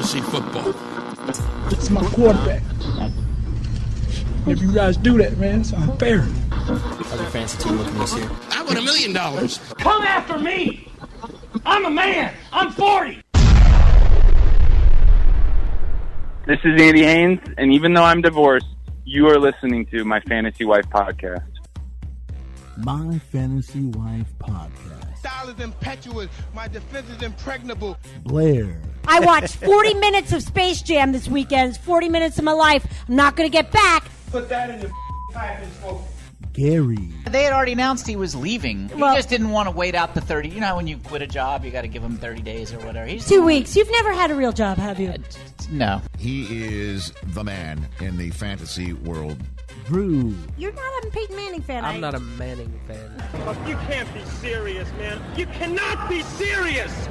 fantasy football. It's my quarterback. If you guys do that, man, it's unfair. How's your fantasy team looking this year? I won $1 million. Come after me! I'm a man! I'm 40! This is Andy Haynes, and even though I'm divorced, you are listening to My Fantasy Wife Podcast. My Fantasy Wife Podcast. Style is impetuous. My defense is impregnable. Blair. I watched 40 minutes of Space Jam this weekend. It's 40 minutes of my life. I'm not going to get back. Put that in the pipe and smoke. Gary. They had already announced he was leaving. He just didn't want to wait out the 30. You know, when you quit a job, you got to give him 30 days or whatever. 2 weeks. You've never had a real job, have you? No. He is the man in the fantasy world. Drew. You're not a Peyton Manning fan, I'm not a Manning fan. You can't be serious, man. You cannot be serious!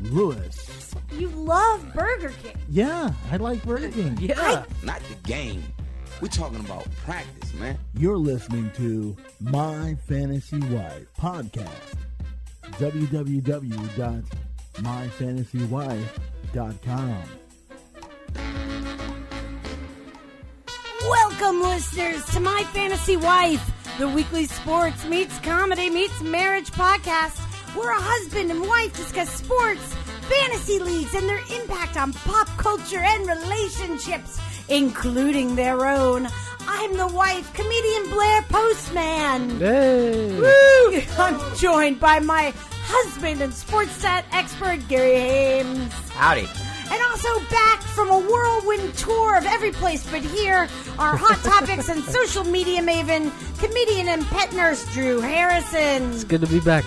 Lewis. You love Burger King. Yeah, I like Burger King. Yeah. Not the game. We're talking about practice, man. You're listening to My Fantasy Wife Podcast. www.myfantasywife.com. Welcome, listeners, to My Fantasy Wife, the weekly sports meets comedy meets marriage podcast, where a husband and wife discuss sports, fantasy leagues, and their impact on pop culture and relationships, including their own. I'm the wife, comedian Blair Postman. Hey. Woo! I'm joined by my husband and sports stat expert, Gary Hames. Howdy. And also back from a whirlwind tour of every place but here, our hot topics and social media maven, comedian and pet nurse Drew Harrison. It's good to be back.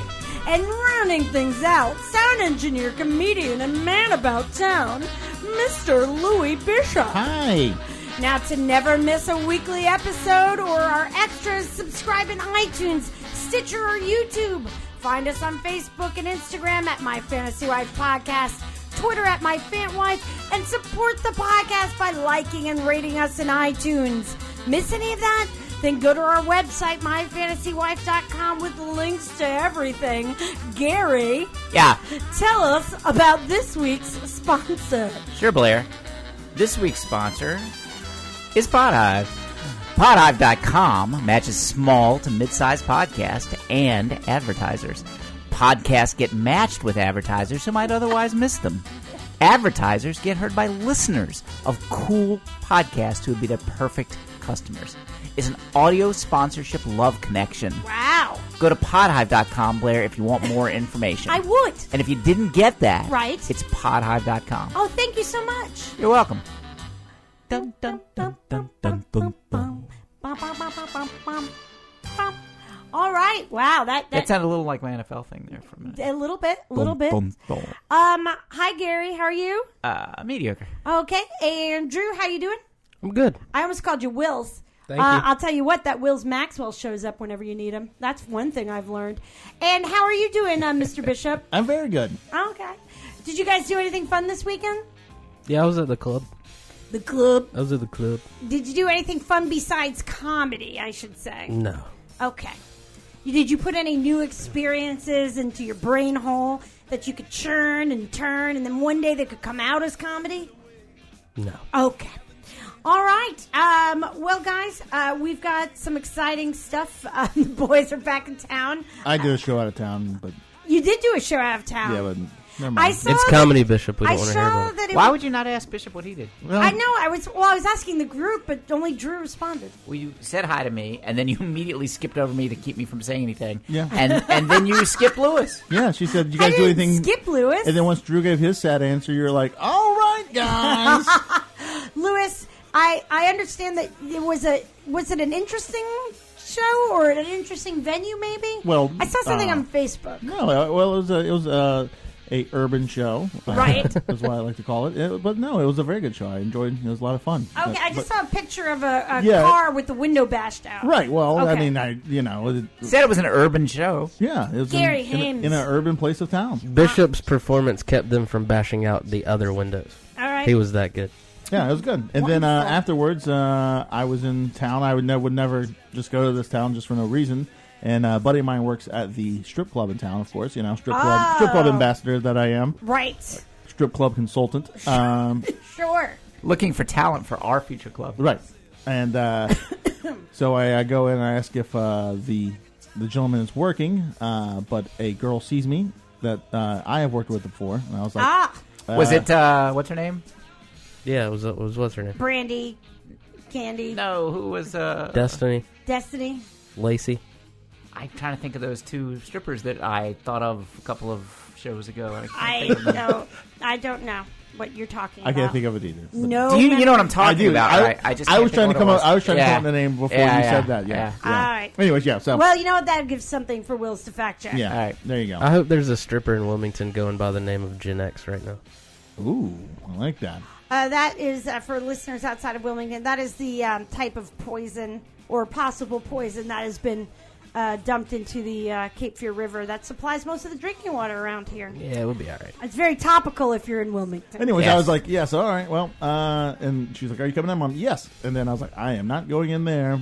And rounding things out, sound engineer, comedian, and man about town, Mr. Louis Bishop. Hi. Now, to never miss a weekly episode or our extras, subscribe in iTunes, Stitcher, or YouTube. Find us on Facebook and Instagram at My Fantasy Wife Podcast, Twitter at My Fan Wife, and support the podcast by liking and rating us in iTunes. Miss any of that? Then go to our website, myfantasywife.com, with links to everything. Gary, Yeah. tell us about this week's sponsor. Sure, Blair. This week's sponsor is Podhive. Podhive.com matches small to mid-sized podcasts and advertisers. Podcasts get matched with advertisers who might otherwise miss them. Advertisers get heard by listeners of cool podcasts who would be their perfect customers. It's an audio sponsorship love connection. Wow. Go to podhive.com, Blair, if you want more information. I would. And if you didn't get that, Right. it's podhive.com. Oh, thank you so much. You're welcome. Dun, dun, dun, dun, dun, dun, dun. Bum, bum, bum, bum, bum, bum, bum. All right. Wow. That sounded a little like my NFL thing there for a minute. a little bit. Hi, Gary. How are you? Mediocre. Okay. And Drew, how you doing? I'm good. I almost called you Wills. Thank you. I'll tell you what, that Wills Maxwell shows up whenever you need him. That's one thing I've learned. And how are you doing, Mr. Bishop? I'm very good. Okay. Did you guys do anything fun this weekend? Yeah, I was at the club. The club? I was at the club. Did you do anything fun besides comedy, I should say? No. Okay. Did you put any new experiences into your brain hole that you could churn and turn, and then one day they could come out as comedy? No. Okay. All right. Well, guys, we've got some exciting stuff. The boys are back in town. I did a show out of town, but... You did do a show out of town. Yeah, but never mind. It's comedy, Bishop. We don't want to hear about it. Why would you not ask Bishop what he did? Well, I know. I was asking the group, but only Drew responded. Well, you said hi to me, and then you immediately skipped over me to keep me from saying anything. Yeah. And then you skipped Lewis. Yeah, she said, "Did you I guys do didn't anything?" skip Lewis. And then once Drew gave his sad answer, you're like, "All right, guys." Lewis, I understand that was it an interesting show or an interesting venue? Maybe. Well, I saw something on Facebook. No, well, it was a urban show, Right. That's why I like to call it. But no, it was a very good show. I enjoyed. It was a lot of fun. Okay, I just saw a picture of a Yeah. car with the window bashed out. Right. Well, I Okay. mean, You said it was an urban show. Yeah, it was Gary in Hames. an urban place of town. Bishop's performance kept them from bashing out the other windows. All right. He was that good. Yeah, it was good. And then afterwards, I was in town. I would never just go to this town just for no reason. And a buddy of mine works at the strip club in town, of course. Strip club ambassador that I am. Right. strip club consultant. Sure. Looking for talent for our future club. Right. And so I go in and I ask if the gentleman is working, but a girl sees me that I have worked with before. And I was like... was it, what's her name? Yeah, it was what's her name? Brandy, Candy. No, who was... Destiny. Lacey. I'm trying to think of those two strippers that I thought of a couple of shows ago. I don't know what you're talking about. I can't think of it either. No. Do you know what I'm talking about? I was trying to come up. I was trying to come up with the name before you said that. Yeah. All right. Anyways, yeah. So. Well, you know what? That gives something for Wills to fact check. Yeah. All right. There you go. I hope there's a stripper in Wilmington going by the name of Gen X right now. Ooh, I like that. That is for listeners outside of Wilmington. That is the type of poison or possible poison that has been dumped into the Cape Fear River that supplies most of the drinking water around here. Yeah, it would be all right. It's very topical if you're in Wilmington. Anyways, I was like, yes, all right, well, and she was like, are you coming in, Mom? Yes. And then I was like, I am not going in there.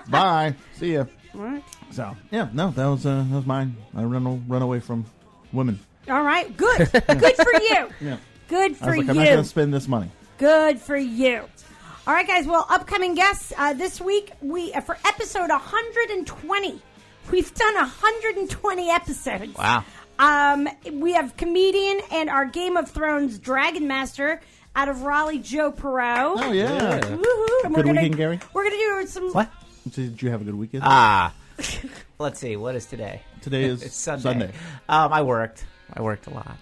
Bye. See ya. All right. So, yeah, no, that was mine. I run away from women. All right, good. Good for you. Yeah. Good for I was like, you. I'm not going to spend this money. Good for you. All right, guys. Well, upcoming guests this week, we for episode 120. We've done 120 episodes. Wow. We have comedian and our Game of Thrones Dragon Master out of Raleigh, Joe Perrow. Oh, yeah. Woohoo. Good weekend, Gary? We're going to do some... What? Did you have a good weekend? Let's see. What is today? Today is it's Sunday. Sunday. I worked a lot.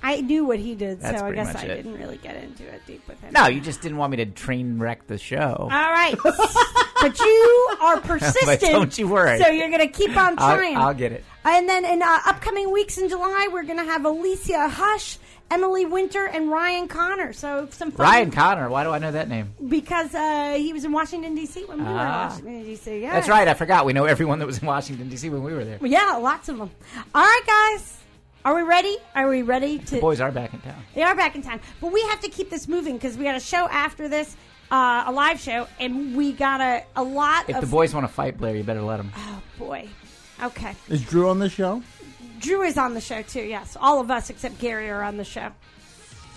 I knew what he did, That's so I guess pretty I much it. didn't really get into it deep with him. No, you just didn't want me to train wreck the show. All right. But you are persistent. But don't you worry. So you're going to keep on trying. I'll get it. And then in upcoming weeks in July, we're going to have Alicia Hush, Emily Winter, and Ryan Connor. So some fun. Ryan Connor. Why do I know that name? Because he was in Washington, D.C. when we were in Washington, D.C. Yeah. That's right. I forgot. We know everyone that was in Washington, D.C. when we were there. Yeah, lots of them. All right, guys. Are we ready? Are we ready to... The boys are back in town. They are back in town. But we have to keep this moving because we got a show after this, a live show, and we got a lot If of... the boys want to fight Blair, you better let them. Oh, boy. Okay. Is Drew on the show? Drew is on the show, too, yes. All of us except Gary are on the show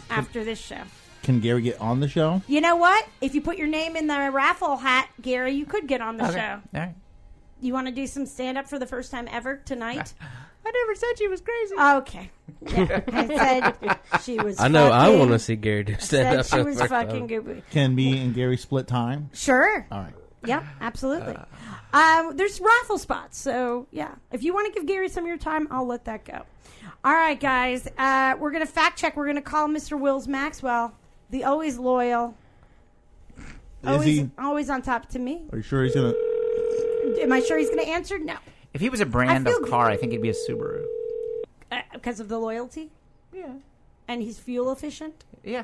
after this show. Can Gary get on the show? You know what? If you put your name in the raffle hat, Gary, you could get on the show. All right. You want to do some stand-up for the first time ever tonight? I never said she was crazy. Okay. Yeah, I said she was I know. fucking, I want to see Gary do stand-up. She was fucking good. Can me and Gary split time? Sure. All right. Yeah, absolutely. There's raffle spots, so yeah. If you want to give Gary some of your time, I'll let that go. All right, guys. We're going to fact check. We're going to call Mr. Wills Maxwell, the always loyal, always on top to me. Are you sure he's going to... Am I sure he's going to answer? No. If he was a brand of car, I think it'd be a Subaru. Because of the loyalty? Yeah. And he's fuel efficient? Yeah.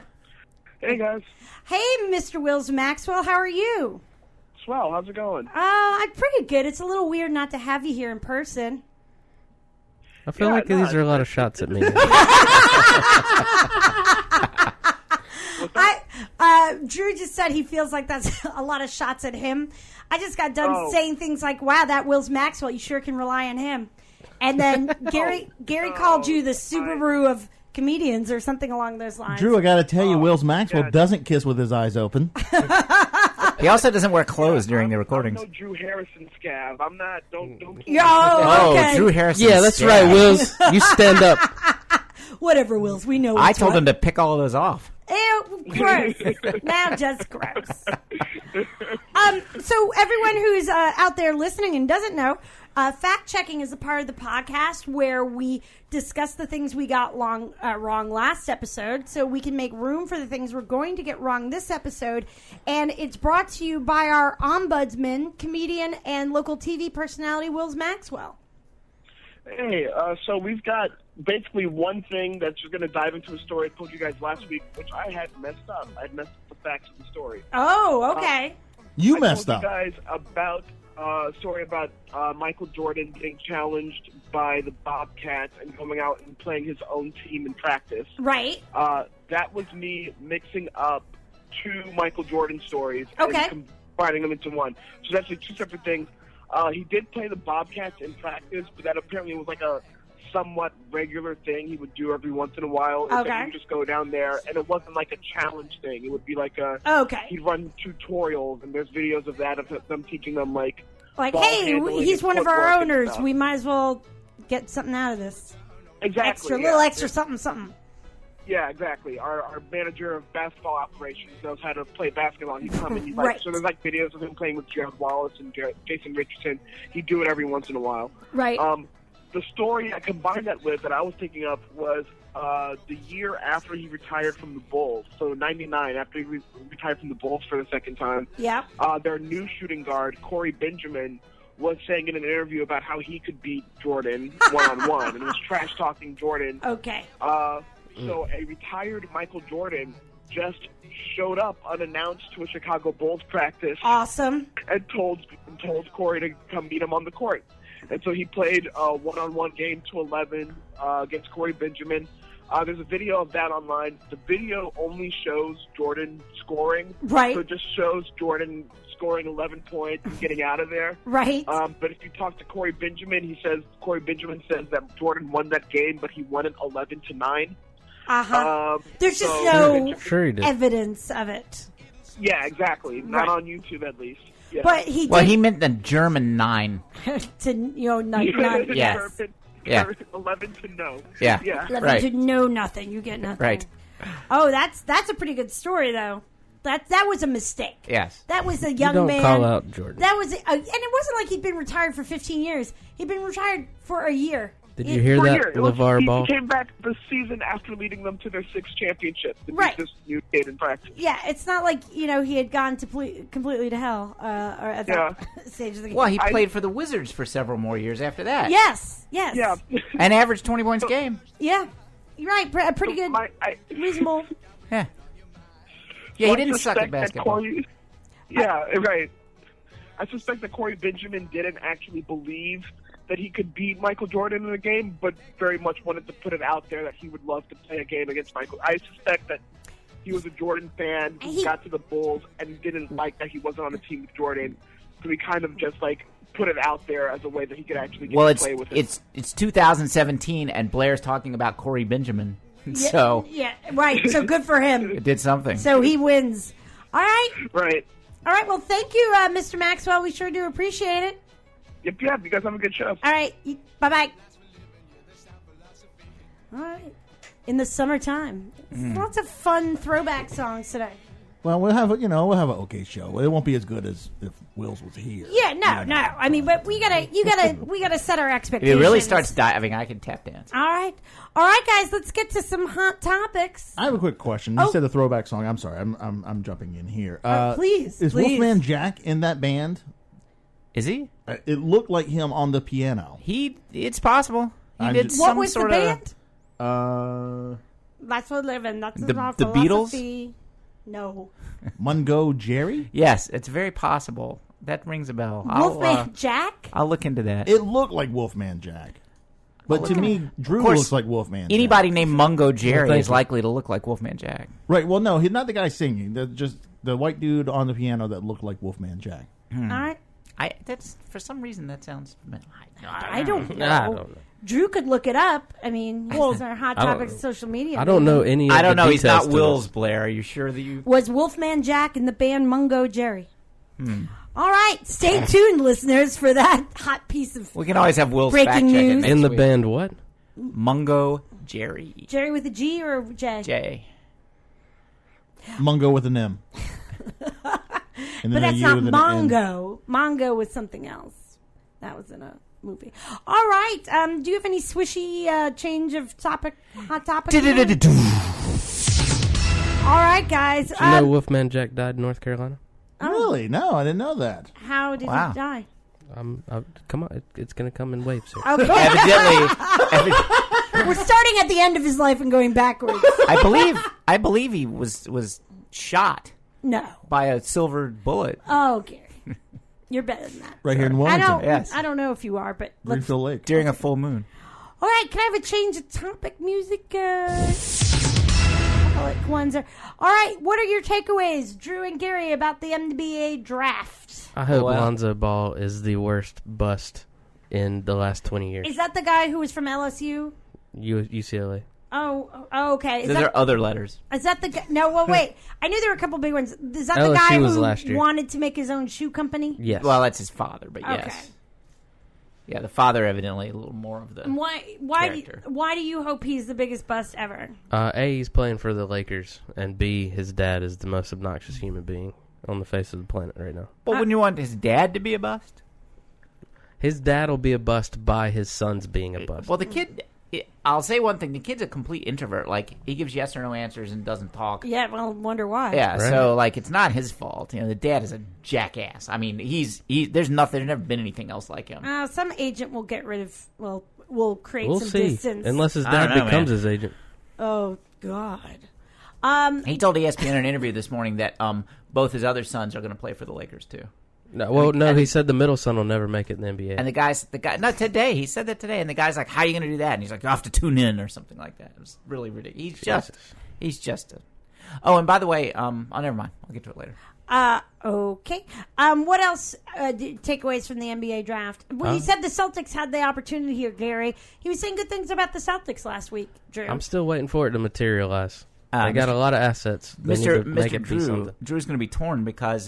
Hey, guys. Hey, Mr. Wills Maxwell. How are you? Swell. How's it going? I'm pretty good. It's a little weird not to have you here in person. I feel like these are a lot of shots at me. Drew just said he feels like that's a lot of shots at him. I just got done saying things like, wow, that Wills Maxwell, you sure can rely on him. And then Gary called you the Subaru of comedians or something along those lines. Drew, I got to tell you, Wills Maxwell doesn't kiss with his eyes open. He also doesn't wear clothes during the recordings. I'm no Drew Harrison scab. I'm not. Don't. Okay. Drew Harrison. Yeah, that's right, Wills. You stand up. Whatever, Wills. We know. I told him to pick all of those off. Ew, gross. Now just gross. So everyone who's out there listening and doesn't know, fact checking is a part of the podcast where we discuss the things we got wrong last episode, so we can make room for the things we're going to get wrong this episode. And it's brought to you by our ombudsman, comedian, and local TV personality, Wills Maxwell. Hey, so we've got basically one thing that's just going to dive into a story I told you guys last week, which I had messed up. I had messed up the facts of the story. Oh, okay. You messed up. I told you guys about a story about Michael Jordan getting challenged by the Bobcats and coming out and playing his own team in practice. Right. That was me mixing up two Michael Jordan stories and combining them into one. So that's actually two separate things. He did play the Bobcats in practice, but that apparently was like a somewhat regular thing he would do every once in a while. Is that Okay. he would just go down there, and it wasn't like a challenge thing. It would be like a he'd run tutorials, and there's videos of that of them teaching them like ball hey, handling he's and one of our footwork and owners. stuff. We might as well get something out of this. Exactly, Little extra something. Yeah, exactly. Our manager of basketball operations knows how to play basketball. He'd come and he's like, Right. so there's like videos of him playing with Jared Wallace and Jason Richardson. He'd do it every once in a while. Right. The story I combined that with that I was thinking of was the year after he retired from the Bulls. So 99, after he retired from the Bulls for the second time. Yeah. Their new shooting guard, Corey Benjamin, was saying in an interview about how he could beat Jordan one-on-one and was trash-talking Jordan. Okay. So a retired Michael Jordan just showed up unannounced to a Chicago Bulls practice. Awesome. And told Corey to come meet him on the court. And so he played a one-on-one game to 11 against Corey Benjamin. There's a video of that online. The video only shows Jordan scoring. Right. So it just shows Jordan scoring 11 points and getting out of there. Right. But if you talk to Corey Benjamin, Corey Benjamin says that Jordan won that game, but he won it 11-9. There's just so no evidence of it. Yeah, exactly. Not on YouTube, at least. Yeah. But he he meant the German 9. to not Yes. Yeah. 11 to no. Yeah. 11 to know nothing. You get nothing. Right. Oh, that's a pretty good story though. That was a mistake. Yes. That was a young don't man. call out Jordan. That was, and it wasn't like he'd been retired for 15 years. He'd been retired for a year. Did you hear that, LeVar Ball? He came back the season after leading them to their 6th championship. Right. This new kid in practice. Yeah, it's not like he had gone completely to hell or at that stage of the game. Well, he played for the Wizards for several more years after that. Yes. Yeah. And averaged 20 points a game. Yeah. You're right. Pretty good. Reasonable. Yeah. Yeah, he didn't suck at basketball. Right. I suspect that Corey Benjamin didn't actually believe that he could beat Michael Jordan in a game, but very much wanted to put it out there that he would love to play a game against Michael. I suspect that he was a Jordan fan who got to the Bulls and didn't like that he wasn't on a team with Jordan, so he kind of just put it out there as a way that he could actually get to play with him. It's 2017, and Blair's talking about Corey Benjamin. So Yeah, right. So good for him. it did something. So he wins. All right. Right. All right. Well, thank you, Mr. Maxwell. We sure do appreciate it. Yep. You guys have a good show. All right. Bye-bye. All right. In the summertime. Lots of fun throwback songs today. Well, we'll have an okay show. It won't be as good as if Wills was here. Yeah, no. I mean, but we gotta set our If expectations. it really starts diving, I can tap dance. All right, guys. Let's get to some hot topics. I have a quick question. You said a throwback song. I'm sorry. I'm jumping in here. Please. Is Wolfman Jack in that band? Is he? It looked like him on the piano. It's possible. He did What some was sort the of. band? That's what living. That's The our Beatles? philosophy. No. Mungo Jerry? Yes, it's very possible. That rings a bell. Wolfman Jack? I'll look into that. It looked like Wolfman Jack. But to me, Drew course, looks like Wolfman Jack. Anybody named Mungo Jerry is likely to look like Wolfman Jack. Right. Well, no, he's not the guy singing. Just the white dude on the piano that looked like Wolfman Jack. All right. That's for some reason that sounds familiar. I don't know. I don't know. Drew could look it up. I mean, those are hot topics of social media. I don't know any of I don't the know. He's details not to Will's, this. Blair. Are you sure that you... Was Wolfman Jack in the band Mungo Jerry? All right. Stay tuned, listeners, for that hot piece of We can always have Will's breaking fact check it news. next In the week. band what? Mungo Jerry. Jerry with a G or J? J. Mungo with an M. And But then a that's U not with an N. Mongo. Mongo was something else. That was in a movie. All right. Do you have any swishy change of topic, hot topic? All right, guys. Did you know Wolfman Jack died in North Carolina? Really? No, I didn't know that. How did he die? Come on, it's going to come in waves here. Okay. Evidently, We're starting at the end of his life and going backwards. I believe he was shot. No. By a silver bullet. Oh, Gary. You're better than that. Right here in Wilmington. Yes. I don't know if you are, but let's... Greenfield Lake. During a full moon. All right, can I have a change of topic music? All right, what are your takeaways, Drew and Gary, about the NBA draft? I hope Lonzo Ball is the worst bust in the last 20 years. Is that the guy who was from LSU? UCLA. Oh, okay. There are other letters. Is that the guy? No, well, wait. I knew there were a couple big ones. Is that LSU the guy was last who year. wanted to make his own shoe company? Yes. Well, that's his father, but Okay. yes. Yeah, the father evidently a little more of the And character. why do you hope he's the biggest bust ever? A, he's playing for the Lakers, and B, his dad is the most obnoxious human being on the face of the planet right now. Well, wouldn't you want his dad to be a bust? His dad will be a bust by his sons being a bust. Well, the kid... I'll say one thing. The kid's a complete introvert. Like, he gives yes or no answers and doesn't talk. Yeah, well, wonder why. Yeah, Right. so, like, it's not his fault. You know, the dad is a jackass. I mean, there's never been anything else like him. Some agent will get rid of, will create We'll some see. distance. Unless his I dad don't know, becomes man. his agent. Oh, God. He told ESPN in an interview this morning that both his other sons are going to play for the Lakers, too. No, he said the middle son will never make it in the NBA. And the guy, not today, he said that today, and the guy's like, how are you going to do that? And he's like, you have to tune in or something like that. It was really ridiculous. He's just a... Oh, and by the way, never mind. I'll get to it later. Okay. What else takeaways from the NBA draft? Well, you said the Celtics had the opportunity here, Gary. He was saying good things about the Celtics last week, Drew. I'm still waiting for it to materialize. They got a lot of assets. They need to make it be something. Drew's going to be torn because...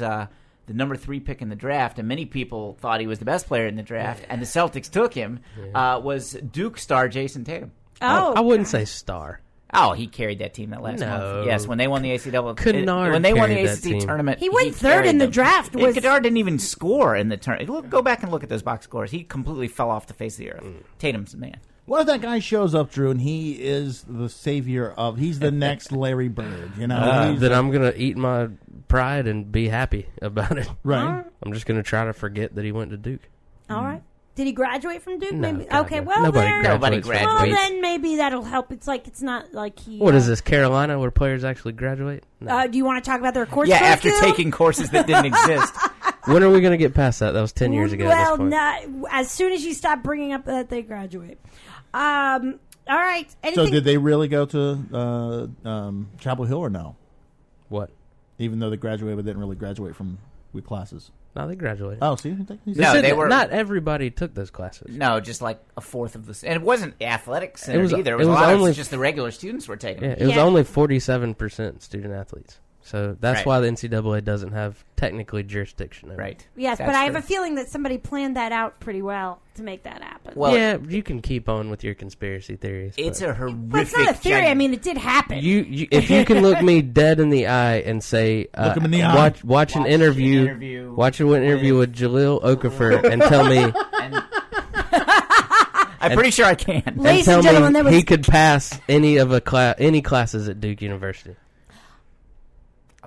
the number 3 pick in the draft, and many people thought he was the best player in the draft, and the Celtics took him, was Duke star Jason Tatum. Oh, I wouldn't say star. Oh, he carried that team that last month. Yes, when they won the Kennard when they won the carried that ACC team. tournament, He went third in the draft. Kennard didn't even score in the tournament. Go back and look at those box scores. He completely fell off the face of the earth. Tatum's the man. What if that guy shows up, Drew, and he is the savior he's the next Larry Bird, you know? Then I'm going to eat my pride and be happy about it. Right. I'm just going to try to forget that he went to Duke. All right. Did he graduate from Duke? No, maybe. God, Okay, no. well, Nobody graduates. Well, then maybe that'll help. It's not like he... What is this, Carolina, where players actually graduate? No. do you want to talk about their course? Yeah, after taking courses that didn't exist. When are we going to get past that? That was 10 years ago at this point. Not as soon as you stop bringing up that they graduate. All right. Anything? So did they really go to Chapel Hill or no? What? Even though they graduated, but didn't really graduate from classes. No, they graduated. Oh, see? They were not everybody took those classes. No, just like a fourth of the... And it wasn't athletics It was either. It it was, was a lot only of just the regular students were taking it. It was only 47% student athletes. So that's Right. why the NCAA doesn't have technically jurisdiction over it. Right. Yes, That's but I have true. a feeling that somebody planned that out pretty well to make that happen. Well, yeah, you can keep on with your conspiracy theories. It's but a horrific... Well, it's not a theory. I mean, it did happen. You if you can look me dead in the eye and say, Look him in the eye. watch an interview with Jalil Okafor and tell me, I'm pretty sure I can. and Ladies tell and gentlemen, me that was... he could pass any classes at Duke University.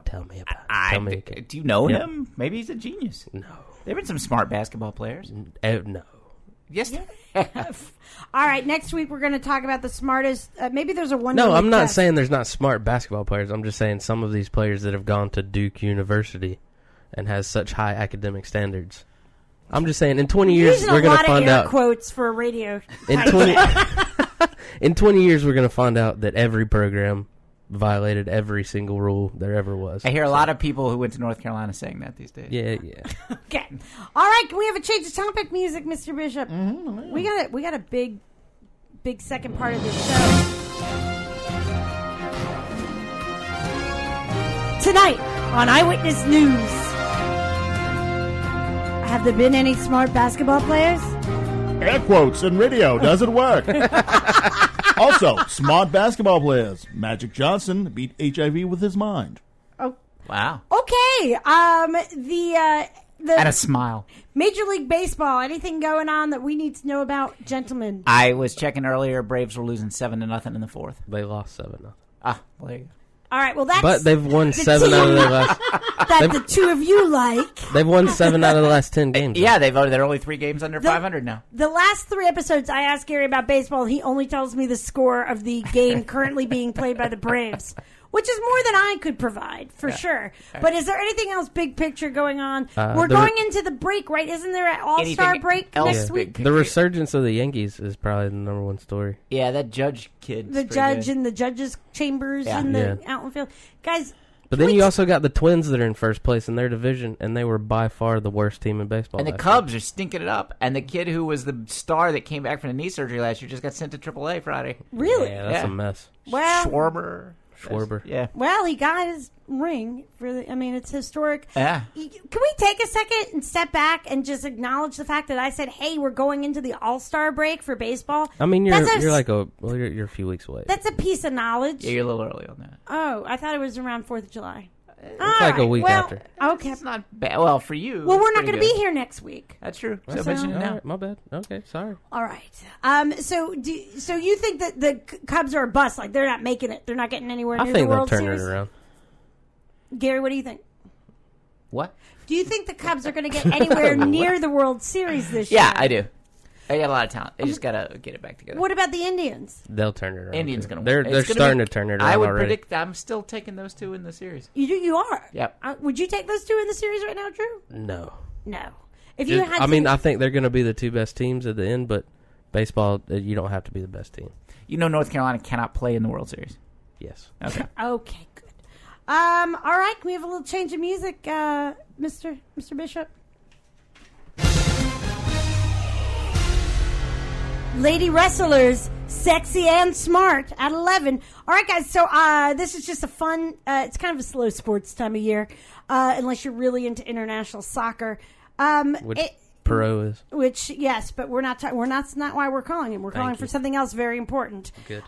Tell me about it. Tell me. Do you know him? Maybe he's a genius. No. There have been some smart basketball players. No. Yes. All right, next week we're going to talk about the smartest... maybe there's a one. No, I'm not saying there's not smart basketball players. I'm just saying some of these players that have gone to Duke University and has such high academic standards. I'm just saying in 20 years we're going to find out... quotes for a radio. In 20 years we're going to find out that every program violated every single rule there ever was. I hear a lot of people who went to North Carolina saying that these days. Yeah. Okay. All right, can we have a change of topic music, Mr. Bishop? Mm-hmm. We got a big second part of this show. Tonight on Eyewitness News. Have there been any smart basketball players? Air quotes in radio doesn't work. Also, smart basketball players. Magic Johnson beat HIV with his mind. Oh, wow. Okay. The And a smile. Major League Baseball. Anything going on that we need to know about, gentlemen? I was checking earlier. Braves were losing 7-0 in the fourth. They lost 7-0. Ah, well, there you go. All right. Well, that's But they've won the 7 out of their last. that the two of you like. They've won 7 out of the last 10 games. Yeah, they're only 3 games under 500 now. The last 3 episodes, I asked Gary about baseball. He only tells me the score of the game currently being played by the Braves, which is more than I could provide, for sure. But is there anything else big picture going on? We're going into the break, right? Isn't there an all-star break next week? The resurgence of the Yankees is probably the number one story. Yeah, that Judge kid. The judge in the judge's chambers in the outfield. Guys, But then you also got the Twins that are in first place in their division, and they were by far the worst team in baseball. And the Cubs are stinking it up. And the kid who was the star that came back from the knee surgery last year just got sent to AAA Friday. Really? Yeah, that's a mess. Well, Schwarber. Yeah. Well, he got his ring. It's historic. Yeah. Can we take a second and step back and just acknowledge the fact that I said, "Hey, we're going into the All-Star break for baseball"? I mean, you're a few weeks away. That's a piece of knowledge. Yeah, you're a little early on that. Oh, I thought it was around 4th of July. It's like a week after. Okay. It's not bad. Well, for you. Well, we're not going to be here next week. That's true. All right, my bad. Okay, sorry. All right. So you think that the Cubs are a bust? Like they're not making it? They're not getting anywhere near the World Series? I think they'll turn it around. Gary, what do you think? What? Do you think the Cubs are going to get anywhere near the World Series this year? Yeah, I do. They got a lot of talent. They just got to get it back together. What about the Indians? They'll turn it around. Indians going to win. They're starting to turn it around I would already. predict I'm still taking those two in the series. You are? Yep. Would you take those two in the series right now, Drew? No. If you had I think they're going to be the two best teams at the end, but baseball, you don't have to be the best team. You know North Carolina cannot play in the World Series. Yes. Okay. Okay, good. All right, can we have a little change of music, Mr. Bishop? Lady Wrestlers, Sexy and Smart at 11. All right, guys, so this is just a fun, it's kind of a slow sports time of year, unless you're really into international soccer. Which Perrow is. Which, yes, but that's not why we're calling him. We're calling for something else very important. Good.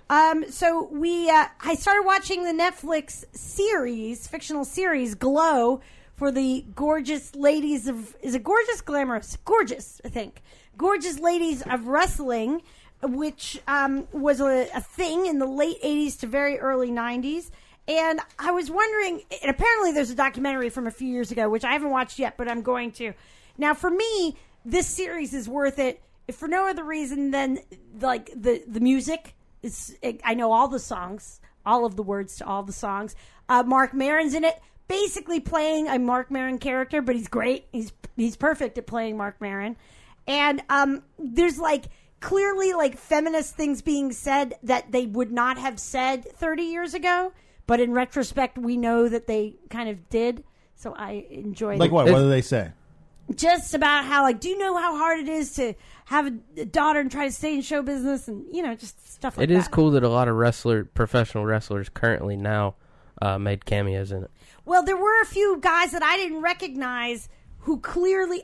So I started watching the Netflix series, fictional series, Glow, for the gorgeous ladies of, is it gorgeous? Glamorous? Gorgeous, I think. Gorgeous Ladies of Wrestling, which was a thing in the late 80s to very early 90s. And I was wondering, and apparently there's a documentary from a few years ago, which I haven't watched yet, but I'm going to. Now, for me, this series is worth it, if for no other reason than, like, the music. I know all the songs, all of the words to all the songs. Mark Maron's in it, basically playing a Mark Maron character, but he's great. He's perfect at playing Mark Maron. And there's, like, clearly, like, feminist things being said that they would not have said 30 years ago. But in retrospect, we know that they kind of did. So I enjoy that. Like what? What do they say? Just about how, like, do you know how hard it is to have a daughter and try to stay in show business? And, just stuff like that. It is cool that a lot of professional wrestlers currently now made cameos in it. Well, there were a few guys that I didn't recognize who clearly,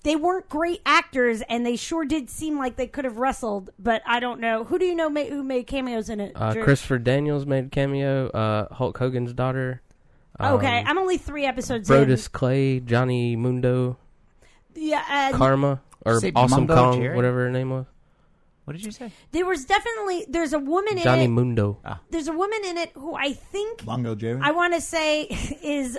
they weren't great actors, and they sure did seem like they could have wrestled, but I don't know. Who do you know who made cameos in it, Drew? Christopher Daniels made a cameo, Hulk Hogan's daughter. Okay, I'm only 3 episodes Brodus Clay, Johnny Mundo, Karma, or Awesome Mungo, Kong, Jerry? whatever her name was. What did you say? There's a woman in it. Johnny Mundo. There's a woman in it who I think, Bongo Jerry? I want to say is,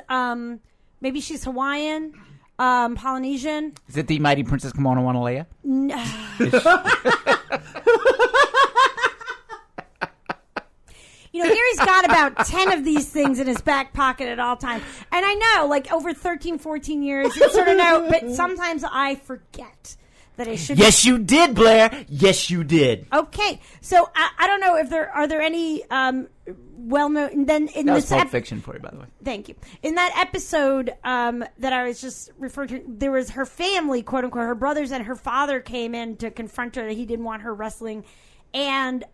maybe she's Hawaiian. Polynesian. Is it the Mighty Princess Kimono Wanalea? No. Gary's got about 10 of these things in his back pocket at all times. And I know, like, over 13, 14 years, you sort of know, but sometimes I forget that I should. Yes, you did, Blair. Yes, you did. Okay. So, I don't know if are there any, well-known, then in that was this Pulp Fiction for you, by the way. Thank you. In that episode that I was just referring to, there was her family, quote unquote, her brothers and her father came in to confront her that he didn't want her wrestling, and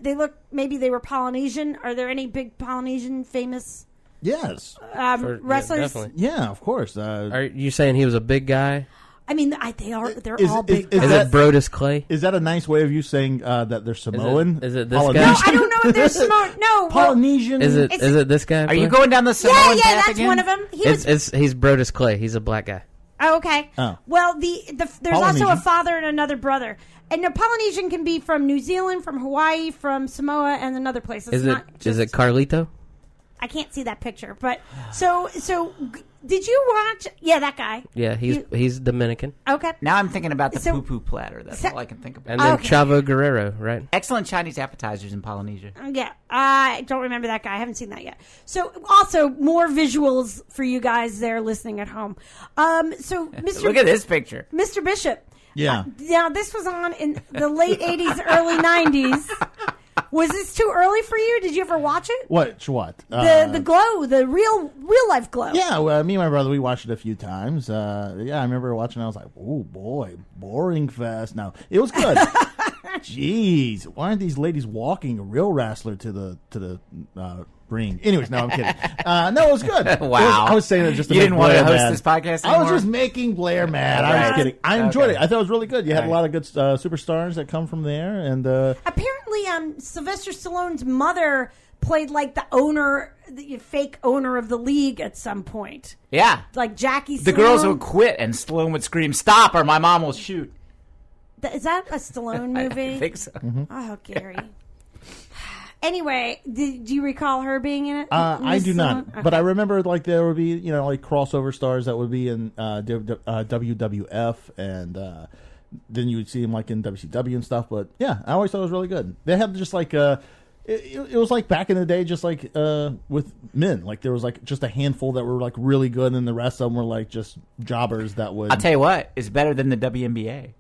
they were Polynesian. Are there any big Polynesian famous? Yes. Wrestlers? Yeah, of course. Are you saying he was a big guy? They're all big. Is it Brodus Clay? Is that a nice way of you saying that they're Samoan? Is it this guy? No, I don't know if they're Samoan. No, Polynesian. Is it this guy? Are you going down the Samoan path that's again? one of them. He's Brodus Clay. He's a black guy. Oh, okay. Oh. Well, there's also a father and another brother. And the Polynesian can be from New Zealand, from Hawaii, from Samoa, and another place. Is it Carlito? I can't see that picture, but so did you watch? Yeah, that guy. Yeah, he's Dominican. Okay. Now I'm thinking about the poo-poo platter. That's all I can think about. And then Chavo Guerrero, right? Excellent Chinese appetizers in Polynesia. Yeah, I don't remember that guy. I haven't seen that yet. So also more visuals for you guys there listening at home. So Mr. Look at this picture. Mr. Bishop. Yeah. Now this was on in the late 80s, early 90s. Was this too early for you? Did you ever watch it? What? The Glow, the real life Glow. Yeah, well, me and my brother, we watched it a few times. Yeah, I remember watching it. I was like, oh, boy, boring fest. No, it was good. Jeez, why aren't these ladies walking a real wrestler to the ring? Anyways, no, I'm kidding. No, it was good. Wow. I was saying it just to you make didn't want to Blair host mad. this podcast anymore? I was just making Blair mad. I was kidding. I enjoyed it. I thought it was really good. You had a lot of good superstars that come from there. And apparently, Sylvester Stallone's mother played like the owner, the fake owner of the league at some point. Yeah. Like Jackie Stallone. The girls would quit and Stallone would scream, "Stop or my mom will shoot." Is that a Stallone movie? I think so. Mm-hmm. Oh, Gary. Anyway, do you recall her being in it? I do not, Okay. but I remember like there would be like crossover stars that would be in WWF, and then you would see them like in WCW and stuff. But yeah, I always thought it was really good. They had just like it was like back in the day, just like with men, like there was like just a handful that were like really good, and the rest of them were like just jobbers that would. I'll tell you what, it's better than the WNBA.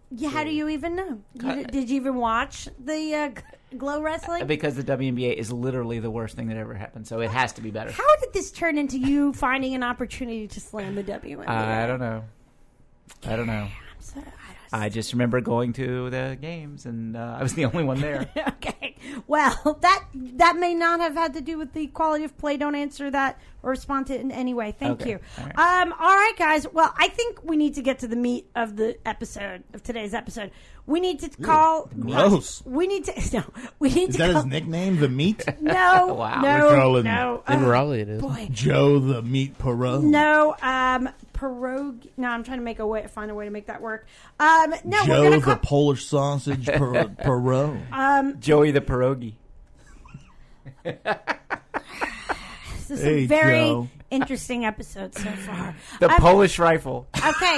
Yeah, how do you even know? Did you even watch the Glow Wrestling? Because the WNBA is literally the worst thing that ever happened, so it has to be better. How did this turn into you finding an opportunity to slam the WNBA? I don't know. I just remember going to the games, and I was the only one there. Okay. Well, that may not have had to do with the quality of play. Don't answer that or respond to it in any way. Thank you. All right. All right, guys. Well, I think we need to get to the meat of the episode, of today's episode. We need to call... Gross. We need to... No. We need Is to that call... his nickname, the Meat? No. Wow. No. In Raleigh it is. Boy. Joe the Meat Perrow. No. Pierogi... No, I'm trying to find a way to make that work. No, Joe we're gonna the Polish sausage Perrow. Joey the pierogi. This is Hey, a very Joe. interesting episode so far. The Polish rifle. Okay.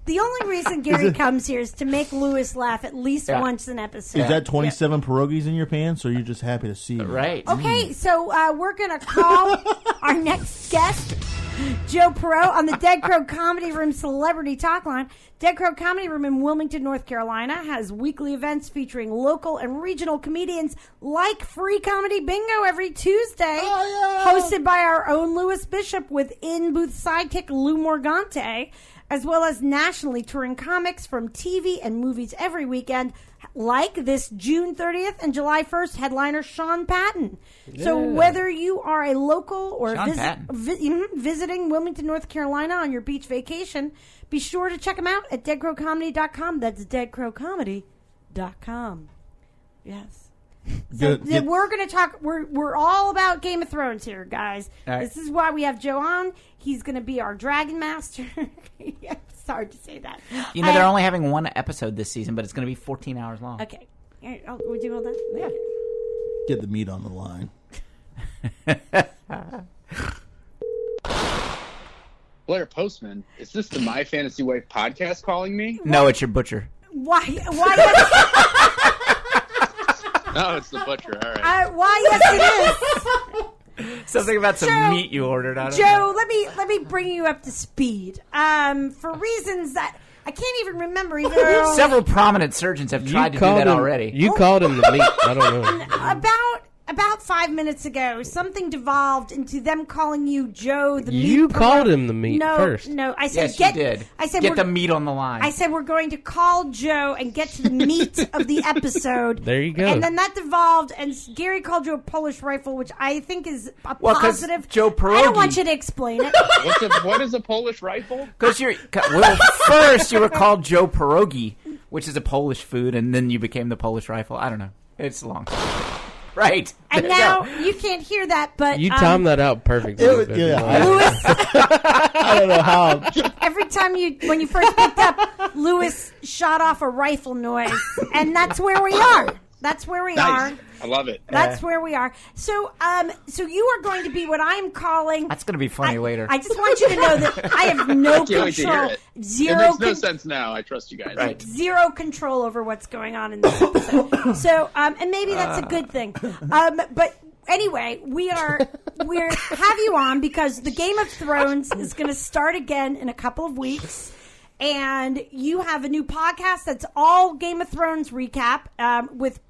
The only reason Gary comes here is to make Lewis laugh at least once an episode. Is that 27 pierogies in your pants, or are you just happy to see me? Right. Okay, so we're going to call our next guest, Joe Perrow, on the Dead Crow Comedy Room Celebrity Talk Line. Dead Crow Comedy Room in Wilmington, North Carolina has weekly events featuring local and regional comedians like Free Comedy Bingo every Tuesday, hosted by our own Lewis Bishop with in-booth sidekick Lou Morgante, as well as nationally touring comics from TV and movies every weekend, like this June 30th and July 1st headliner Sean Patton. Yeah. So whether you are a local or visiting Wilmington, North Carolina on your beach vacation, be sure to check him out at deadcrowcomedy.com. That's deadcrowcomedy.com. Yes. So we're going to talk. We're all about Game of Thrones here, guys. Right. This is why we have Joe on. He's going to be our Dragon Master. It's hard to say that. You know, they're only having one episode this season, but it's going to be 14 hours long. Okay. Would you want that? Yeah. Get the meat on the line. Blair Postman, is this the My Fantasy Wife podcast calling me? No, it's your butcher. Why? No, it's the butcher. All right. Why? Yes, it is. Something about some meat you ordered. I don't know. Joe, let me bring you up to speed. For reasons that I can't even remember. Even though several prominent surgeons have tried to do that already. You called him the meat. I don't know. About 5 minutes ago, something devolved into them calling you Joe the Meat. You called him the meat first. No, I said yes, you did. I said get the meat on the line. I said we're going to call Joe and get to the meat of the episode. There you go. And then that devolved, and Gary called you a Polish rifle, which I think is a positive. Joe Pierogi. I don't want you to explain it. What is a Polish rifle? Because first you were called Joe Pierogi, which is a Polish food, and then you became the Polish rifle. I don't know. It's long. Right. And now you can't hear that, but you timed that out perfectly. Lewis, I don't know how. Every time when you first picked up, Lewis shot off a rifle noise, and that's where we are. That's where we are. I love it. That's where we are. So you are going to be what I'm calling. That's going to be funny later. I just want you to know that I have no control. It makes no sense now. I trust you guys. Right. Zero control over what's going on in this episode. So, and maybe that's a good thing. But anyway, we're have you on because the Game of Thrones is going to start again in a couple of weeks. And you have a new podcast that's all Game of Thrones recap with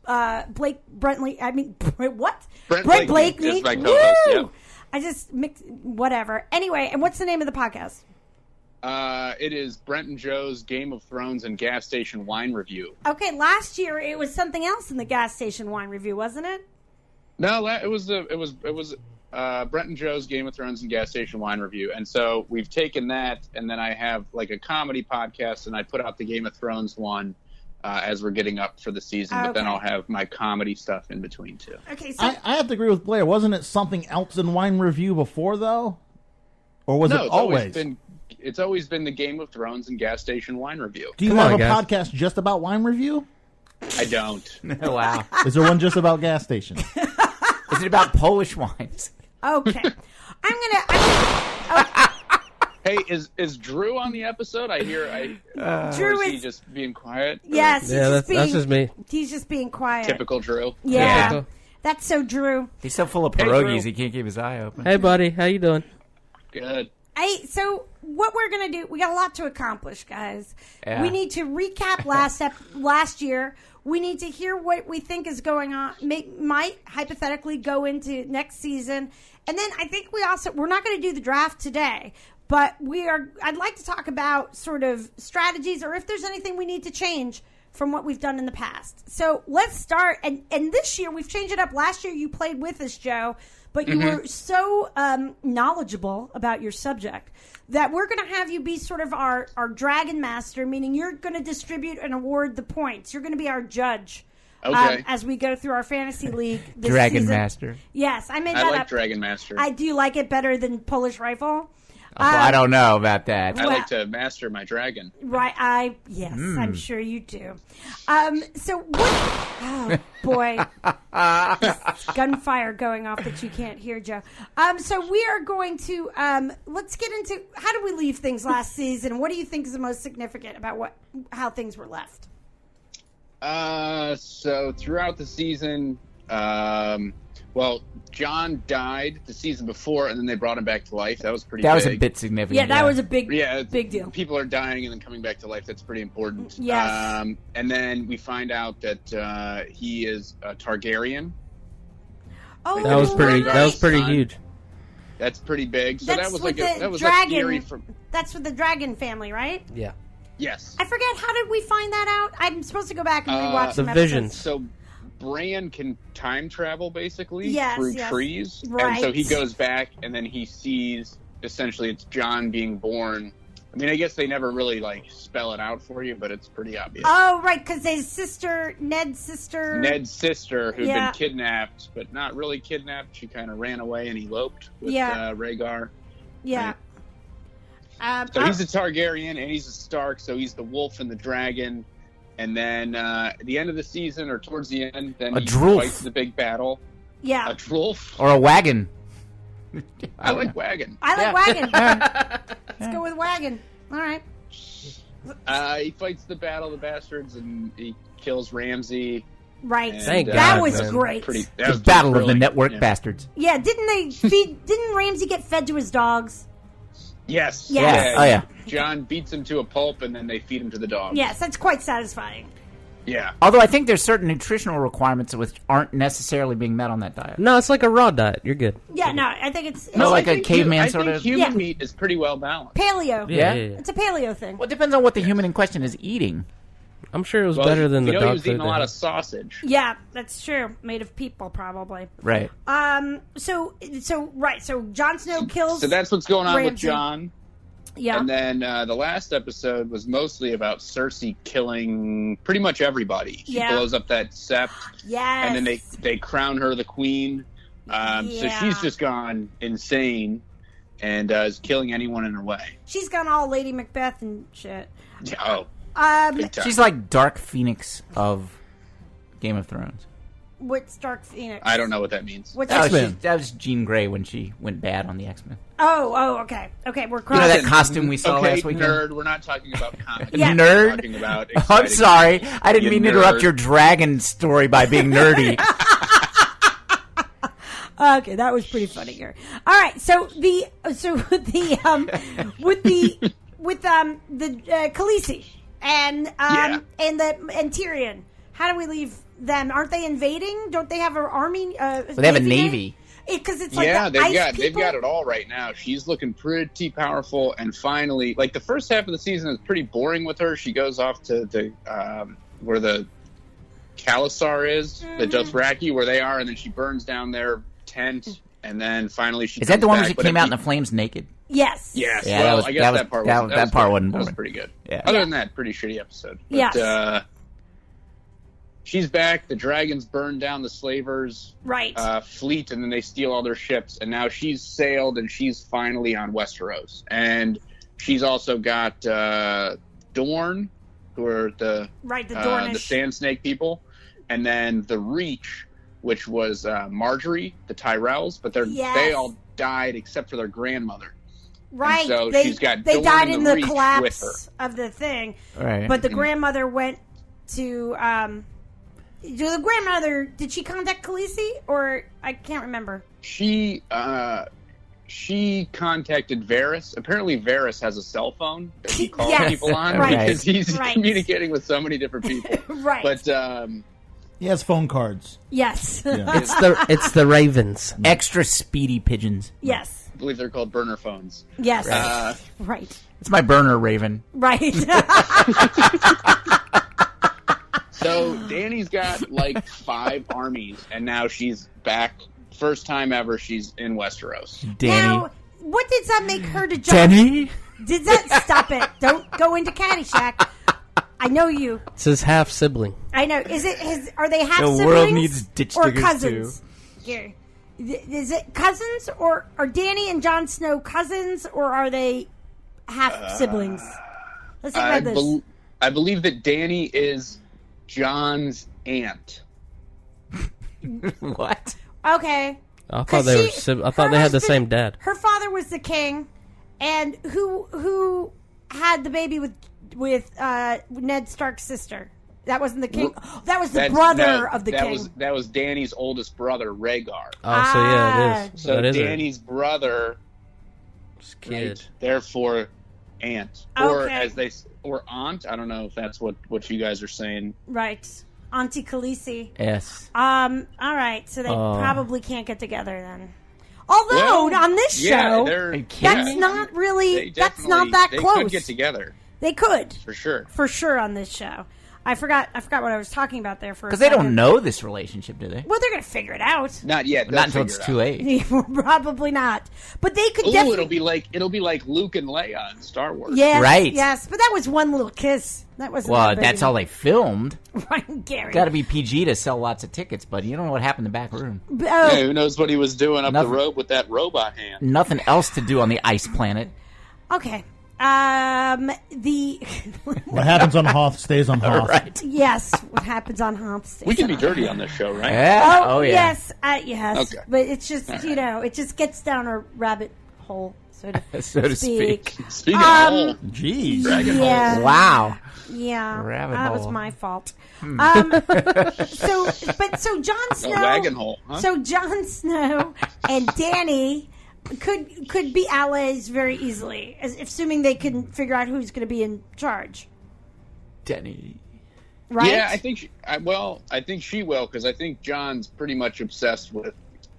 Blake Brentley. I mean, what? Brent Blakely is my co-host. Yep. I just mixed whatever. Anyway, and what's the name of the podcast? It is Brent and Joe's Game of Thrones and Gas Station Wine Review. Okay, last year it was something else in the Gas Station Wine Review, wasn't it? No, it was Brent and Joe's Game of Thrones and Gas Station Wine Review. And so we've taken that, and then I have like a comedy podcast, and I put out the Game of Thrones one as we're getting up for the season. But then I'll have my comedy stuff in between, too. Okay, so I have to agree with Blair. Wasn't it something else in Wine Review before, though? Or was it always? It's always been the Game of Thrones and Gas Station Wine Review. Do you have a podcast just about wine review? I don't. Wow. Is there one just about gas stations? Is it about Polish wines? Okay. Hey, is Drew on the episode? I hear. Drew is he just being quiet? Yes. that's just me. He's just being quiet. Typical Drew. Yeah. That's so Drew. He's so full of pierogies, he can't keep his eye open. Hey, buddy. How you doing? Good. Hey, so what we're going to do, we got a lot to accomplish, guys. Yeah. We need to recap last year. We need to hear what we think is going on, might hypothetically go into next season. And then I think we're not going to do the draft today, but I'd like to talk about sort of strategies or if there's anything we need to change from what we've done in the past. So let's start. And this year, we've changed it up. Last year, you played with us, Joe. But you were so knowledgeable about your subject that we're going to have you be sort of our dragon master, meaning you're going to distribute and award the points. You're going to be our judge as we go through our fantasy league this Dragon season. Master. Yes, I made that up. I like Dragon Master. I do like it better than Polish Rifle. I don't know about that. I like to master my dragon. Right, yes, I'm sure you do. So what? Oh boy, gunfire going off that you can't hear, Joe. So we are going to let's get into how do we leave things last season? What do you think is the most significant about how things were left? So throughout the season, well, John died the season before, and then they brought him back to life. That was pretty big. That was a bit significant. Yeah, that was a big deal. People are dying and then coming back to life. That's pretty important. Yes. And then we find out that he is a Targaryen. Oh, that was pretty huge. That's pretty big. So that's that was with like the a dragon. theory from. That's with the dragon family, right? Yeah. Yes. I forget, how did we find that out? I'm supposed to go back and rewatch the some visions. episodes. So Bran can time travel basically through trees. Right. And so he goes back and then he sees essentially it's John being born. I mean, I guess they never really spell it out for you, but it's pretty obvious. Oh, right, because his sister, Ned's sister, who'd been kidnapped, but not really kidnapped. She kind of ran away and eloped with Rhaegar. Yeah. Right? So he's a Targaryen and he's a Stark, so he's the wolf and the dragon. And then at the end of the season, or towards the end, then he fights the big battle. Yeah. A Drulf. Or a wagon. I like wagon. I like wagon. Let's go with wagon. All right. He fights the Battle of the Bastards, and he kills Ramsay. Right. Thank God, that was man. great. The Battle of the Network Bastards. Yeah, didn't Ramsay get fed to his dogs? Yes. Yes. Oh, yeah. John beats him to a pulp, and then they feed him to the dogs. Yes, that's quite satisfying. Yeah. Although I think there's certain nutritional requirements which aren't necessarily being met on that diet. No, it's like a raw diet. You're good. Yeah, no, I think it's... No, like a caveman sort of... I think human meat is pretty well balanced. Paleo. Yeah. It's a paleo thing. Well, it depends on what the human in question is eating. I'm sure it was better than the dog food. He was eating a lot of sausage. Yeah, that's true. Made of people, probably. Right. So Jon Snow kills... So that's what's going on Ramsay. with Jon. Yeah. And then the last episode was mostly about Cersei killing pretty much everybody. She blows up that sept. Yes. And then they crown her the queen. So she's just gone insane and is killing anyone in her way. She's gone all Lady Macbeth and shit. Oh. She's like Dark Phoenix of Game of Thrones. What's Dark Phoenix? I don't know what that means. What's That was Jean Grey when she went bad on the X-Men. Oh, okay. Okay, we're You crossing. know that costume we saw last weekend? Nerd. We're not talking about comics. Yeah. Nerd? We're talking about I'm sorry. I didn't mean to interrupt nerd. your dragon story by being nerdy. Okay, with with the Khaleesi and Tyrion. How do we leave them? Aren't they invading? Don't they have an army? They have a navy. Because it's like they've got it all right now. She's looking pretty powerful, and finally, like the first half of the season is pretty boring with her. She goes off to the where the Khalasar is, the Dothraki, where they are, and then she burns down their tent, and then finally she. Is that the one where she came out in the flames naked? Yes. Yes. Yeah, well, I guess that part was wasn't pretty good. Yeah. Other than that, pretty shitty episode. But, yes. She's back. The dragons burned down the slavers' fleet, and then they steal all their ships. And now she's sailed, and she's finally on Westeros. And she's also got Dorne, who are the Sand Snake people, and then the Reach, which was Marjorie, the Tyrells, but they all died except for their grandmother. Right. And so she's got they Dorne died and in the the Reach collapse with her. of the thing. Right. But the grandmother went to. The grandmother, did she contact Khaleesi, or I can't remember? She contacted Varys. Apparently, Varys has a cell phone that he calls people on because he's communicating with so many different people. Right. But he has phone cards. Yes. Yeah. It's the Ravens. Extra speedy pigeons. Yes. I believe they're called burner phones. Yes. Right. It's my burner Raven. Right. So Dany's got like 5 armies, and now she's back. First time ever she's in Westeros. Now, what did that make her to jump? Danny? Did that stop it? Don't go into Caddyshack. I know you. It's his half sibling. I know. Are they half siblings? The world needs ditch or diggers cousins? too. Yeah. Is it cousins, or are Dany and Jon Snow cousins, or are they half siblings? Let's think about this. I believe that Dany is Jon's aunt. What? Okay. I thought they were. I thought they had the same dad. Her father was the king, and who had the baby with Ned Stark's sister? That wasn't the king. That was the brother of the king. That was Dany's oldest brother, Rhaegar. Oh, so yeah, it is. So that is Dany's brother, kid. Right, therefore aunt, or aunt. I don't know if that's what you guys are saying. Right, Auntie Khaleesi. Yes. All right, so they probably can't get together then. Although on this show, that's not really. That's not that close. They could get together. They could for sure on this show. I forgot what I was talking about there for a because second. they don't know this relationship, do they? Well, they're going to figure it out. Not yet. Not until it's too late. Probably not. But they could definitely. It'll be like Luke and Leia in Star Wars. Yes, right. Yes, but that was one little kiss. That wasn't. Well, that's all they filmed. Right, Gary. Got to be PG to sell lots of tickets, but you don't know what happened in the back room. Yeah, who knows what he was doing up the road with that robot hand? Nothing else to do on the ice planet. Okay. What happens on Hoth stays on Hoth. Right. Yes, what happens on Hoth stays. We can be dirty on this show, right? Yeah. Oh yeah. Yes, yes. Okay. But it's just it just gets down a rabbit hole, so to speak. Speaking of hole, jeez, dragon hole. Wow. Yeah, rabbit that hole. was my fault. So Jon Snow, wagon hole. Huh? So Jon Snow and Dany could be allies very easily, assuming they can figure out who's going to be in charge. Dany. Right? Yeah, I think she will, because I think Jon's pretty much obsessed with,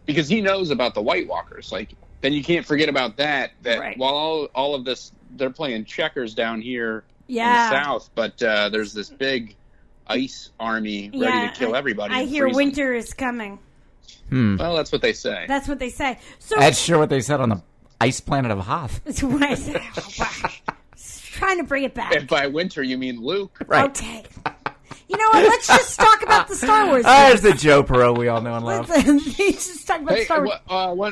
because he knows about the White Walkers. Like, then you can't forget about that. That while all of this, they're playing checkers down here in the south, but there's this big ice army ready to kill everybody. I hear winter is coming. Well, that's what they say. That's what they say. So that's sure what they said on the ice planet of Hoth. Trying to bring it back. And by winter, you mean Luke. Right. Okay. You know what? Let's just talk about the Star Wars. There's the Joe Perrow we all know and love. Let's just talk about Star Wars.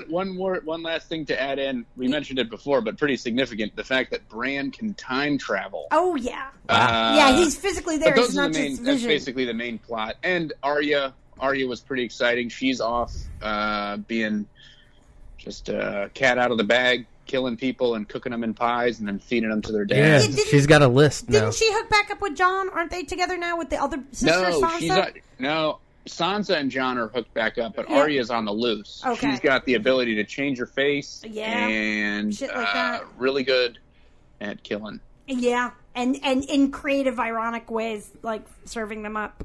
One last thing to add in. We mentioned it before, but pretty significant. The fact that Bran can time travel. Oh, yeah. Yeah, he's physically there. It's not just vision. That's basically the main plot. And Arya was pretty exciting. She's off being just a cat out of the bag, killing people and cooking them in pies and then feeding them to their dad. Yeah, she's got a list now. Didn't she hook back up with Jon? Aren't they together now with the other sister, Sansa? No, Sansa and Jon are hooked back up, but Arya's on the loose. Okay. She's got the ability to change her face and shit like that. Really good at killing. Yeah, and in creative, ironic ways, like serving them up.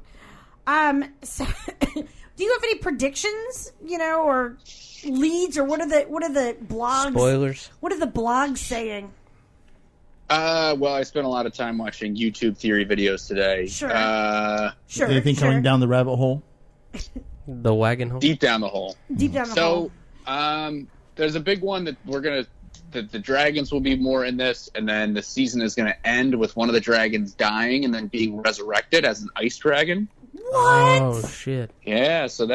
So, do you have any predictions? Or leads, or what are the blogs? Spoilers. What are the blogs saying? Well, I spent a lot of time watching YouTube theory videos today. Sure. Sure. Anything coming down the rabbit hole? The wagon hole? Deep down the hole. Deep down the hole. So, there's a big one that the dragons will be more in this, and then the season is going to end with one of the dragons dying and then being resurrected as an ice dragon. What? Oh, shit. Yeah, so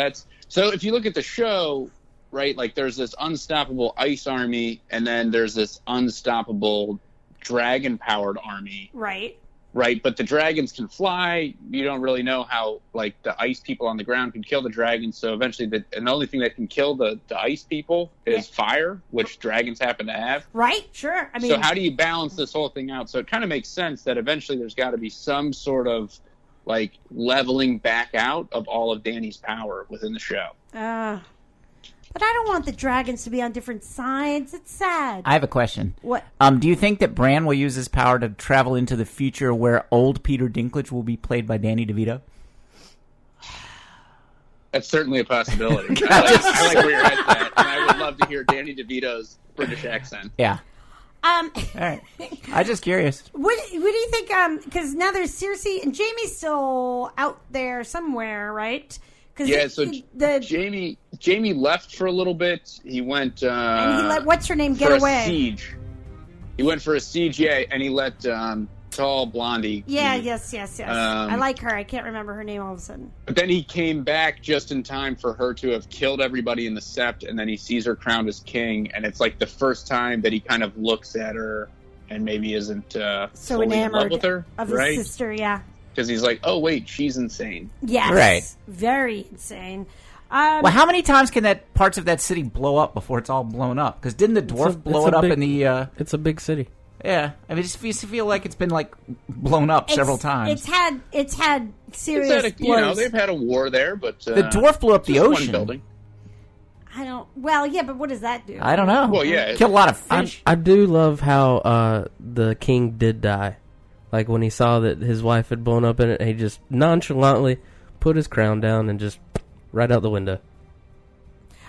if you look at the show, right, like there's this unstoppable ice army, and then there's this unstoppable dragon-powered army. Right. Right, but the dragons can fly. You don't really know how, like, the ice people on the ground can kill the dragons. So eventually, the only thing that can kill the ice people is fire, which dragons happen to have. Right, sure. I mean, so how do you balance this whole thing out? So it kind of makes sense that eventually there's got to be some sort of, like, leveling back out of all of Dany's power within the show. But I don't want the dragons to be on different sides. It's sad. I have a question. What? Do you think that Bran will use his power to travel into the future where old Peter Dinklage will be played by Danny DeVito? That's certainly a possibility. I like where you're at that, and I would love to hear Danny DeVito's British accent. Yeah. All right. I'm just curious. What do you think? Because now there's Cersei and Jaime's still out there somewhere, right? Yeah, so Jamie left for a little bit. He went and he let what's her name get away. A siege. He went for a siege, and he let tall Blondie. Yeah, yes. I like her. I can't remember her name all of a sudden. But then he came back just in time for her to have killed everybody in the Sept, and then he sees her crowned as king, and it's like the first time that he kind of looks at her and maybe isn't so fully enamored in love with her, of right? his sister, yeah. Because he's like, oh, wait, she's insane. Yes. Right. Very insane. Well, how many times can parts of that city blow up before it's all blown up? Because didn't the dwarf blow it up in the... It's a big city. Yeah. I mean, I just feel like it's been, like, blown up several times. It's had serious blows. They've had a war there, but... the dwarf blew up the ocean. One building. Well, yeah, but what does that do? I don't know. Well, yeah. Killed a lot of fish. I do love how the king did die. Like when he saw that his wife had blown up in it, he just nonchalantly put his crown down and just right out the window.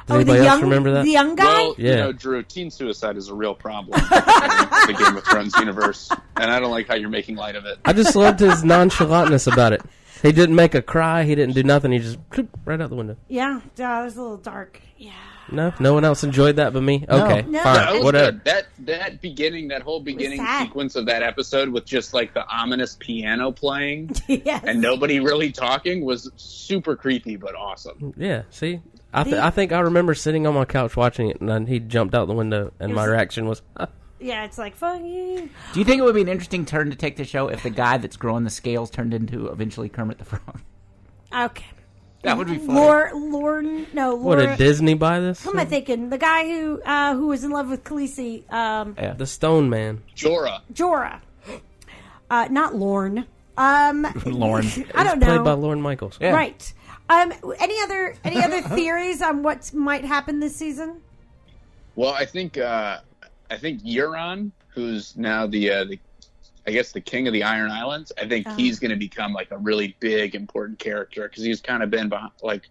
Does anybody else remember that? The young guy? Well, yeah. Drew, teen suicide is a real problem in the Game of Thrones universe, and I don't like how you're making light of it. I just loved his nonchalantness about it. He didn't make a cry. He didn't do nothing. He just right out the window. Yeah, it was a little dark. Yeah. No one else enjoyed that but me. Okay, No. fine. Whatever. That whole beginning sequence of that episode with just like the ominous piano playing and nobody really talking was super creepy but awesome. Yeah. See, I think I remember sitting on my couch watching it, and then he jumped out the window, and my reaction was. Yeah, it's like, fuck you. Do you think it would be an interesting turn to take the show if the guy that's growing the scales turned into eventually Kermit the Frog? Okay. That would be fun. What, did Disney buy this? Who am I thinking? The guy who was in love with Khaleesi. The Stone Man. Jorah. Not Lorne. Lorne. I don't know. Played by Lorne Michaels. Yeah. Right. Any other theories on what might happen this season? Well, I think Euron, who's now the king of the Iron Islands, I think he's going to become like a really big, important character because he's kind of been like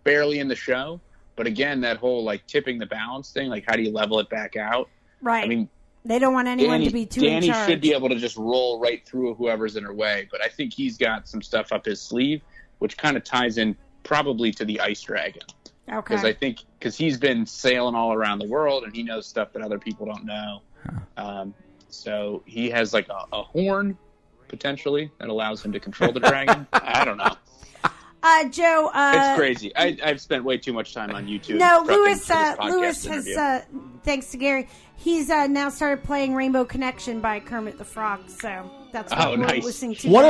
barely in the show. But again, that whole like tipping the balance thing, like how do you level it back out? Right. I mean, they don't want anyone to be too in charge. Dany should be able to just roll right through whoever's in her way. But I think he's got some stuff up his sleeve, which kind of ties in probably to the Ice Dragon. Okay. Because he's been sailing all around the world and he knows stuff that other people don't know. So he has like a horn, potentially, that allows him to control the dragon. I don't know. Joe. It's crazy. I've spent way too much time on YouTube. No, Lewis has, thanks to Gary, he's now started playing Rainbow Connection by Kermit the Frog. So that's what we're listening to. What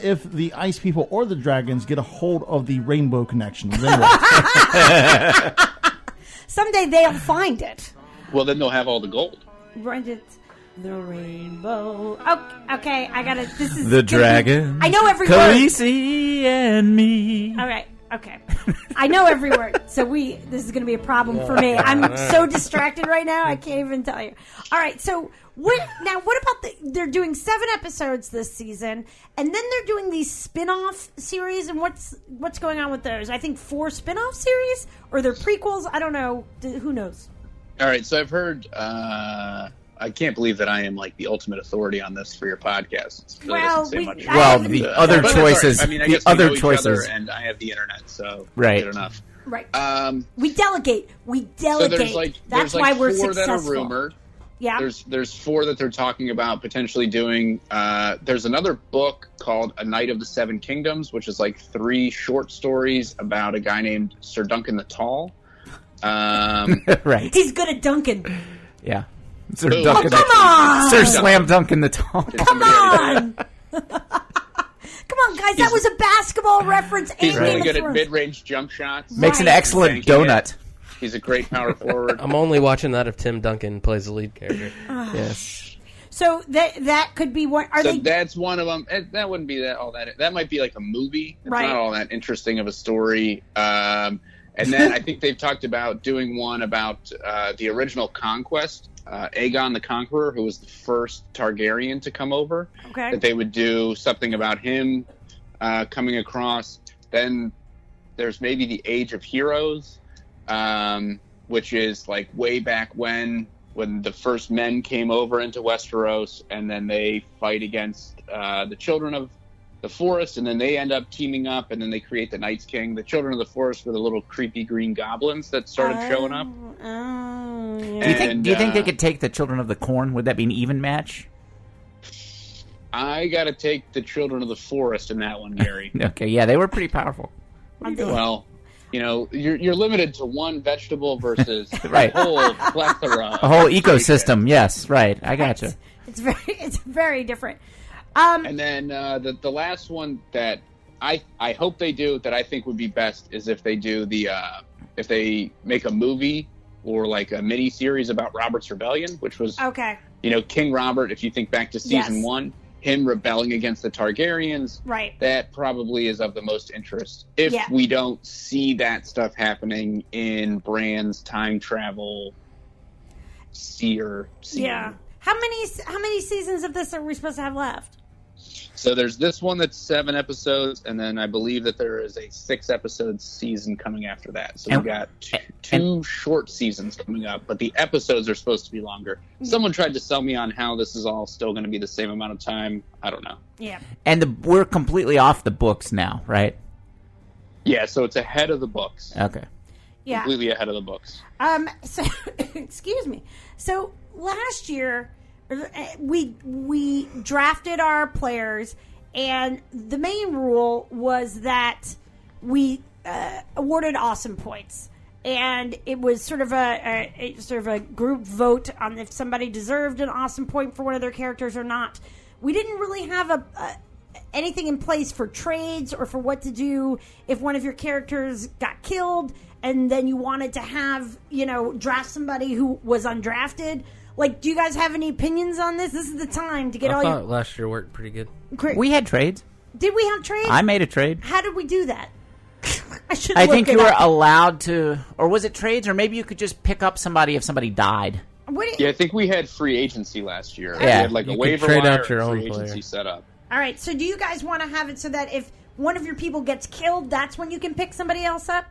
if the ice people or the dragons get a hold of the Rainbow Connection? Someday they'll find it. Well, then they'll have all the gold. Run it, the rainbow. Okay, I got it. This is the dragon. I know every Khaleesi and me. All right. Okay. I know every word, so this is going to be a problem for me. I'm so distracted right now, I can't even tell you. All right, so what about they're doing 7 episodes this season, and then they're doing these spin-off series, and what's going on with those? I think 4 spin-off series, or they're prequels, I don't know. Who knows? All right, so I've heard... I can't believe that I am like the ultimate authority on this for your podcast. Really the other choices. I mean, I guess other we know choices, each other and I have the internet, so right. good enough. Right. We delegate. So that's why we're 4 that successful. are rumored. Yeah. There's 4 that they're talking about potentially doing. There's another book called A Night of the Seven Kingdoms, which is like 3 short stories about a guy named Sir Duncan the Tall. Right. He's good at Duncan. Yeah. Sir Duncan. Come on! Sir Slam Duncan the Tall. Come on! Come on, guys. That was a basketball reference. He's really good at mid-range jump shots. Makes an excellent donut. He's a great power forward. I'm only watching that if Tim Duncan plays the lead character. Yes. So that could be one. That's one of them. That wouldn't be all that. That might be like a movie. It's right. Not all that interesting of a story. And then I think they've talked about doing one about the original Conquest. Aegon the Conqueror, who was the first Targaryen to come over. Okay. That they would do something about him coming across. Then there's maybe the Age of Heroes, which is like way back when the first men came over into Westeros, and then they fight against the Children of the Forest, and then they end up teaming up, and then they create the Night's King. The Children of the Forest were the little creepy green goblins that started showing up. Yeah. Do you think they could take the Children of the Corn? Would that be an even match? I got to take the Children of the Forest in that one, Gary. Okay, yeah, they were pretty powerful. Well, you're limited to one vegetable versus right. a whole plethora. A whole ecosystem, yes, right. I gotcha. It's very different. And then the last one that I hope they do that I think would be best is if they do if they make a movie or like a mini series about Robert's Rebellion, which was King Robert. If you think back to season 1, him rebelling against the Targaryens, right? That probably is of the most interest. If we don't see that stuff happening in Bran's time travel seer scene. Yeah. How many seasons of this are we supposed to have left? So there's this one that's 7 episodes, and then I believe that there is a 6-episode season coming after that. So we've got two short seasons coming up, but the episodes are supposed to be longer. Someone tried to sell me on how this is all still going to be the same amount of time. I don't know. Yeah. And we're completely off the books now, right? Yeah, so it's ahead of the books. Okay. Yeah. Completely ahead of the books. So, excuse me. So last year, we drafted our players, and the main rule was that we awarded awesome points, and it was sort of a group vote on if somebody deserved an awesome point for one of their characters or not. We didn't really have anything in place for trades or for what to do if one of your characters got killed, and then you wanted to have draft somebody who was undrafted. Like, do you guys have any opinions on this? This is the time to get I thought last year worked pretty good. Great. We had trades. Did we have trades? I made a trade. How did we do that? I think you were allowed to, or was it trades, or maybe you could just pick up somebody if somebody died. Yeah, I think we had free agency last year. Yeah. We had like you a waiver trade wire out your and own free player. agency set up. All right, so do you guys want to have it so that if one of your people gets killed, that's when you can pick somebody else up?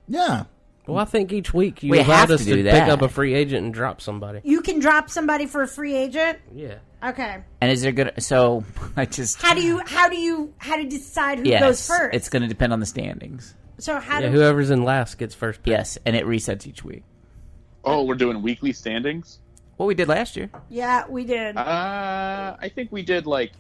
Yeah. Well, I think each week you We allowed have us to do pick that. up a free agent and drop somebody. You can drop somebody for a free agent? Yeah. Okay. And is there good? So I just How do you decide who goes first? It's going to depend on the standings. So how Yeah, whoever's in last gets first pick. Yes, and it resets each week. Oh, we're doing weekly standings? What we did last year. Yeah, we did. I think we did like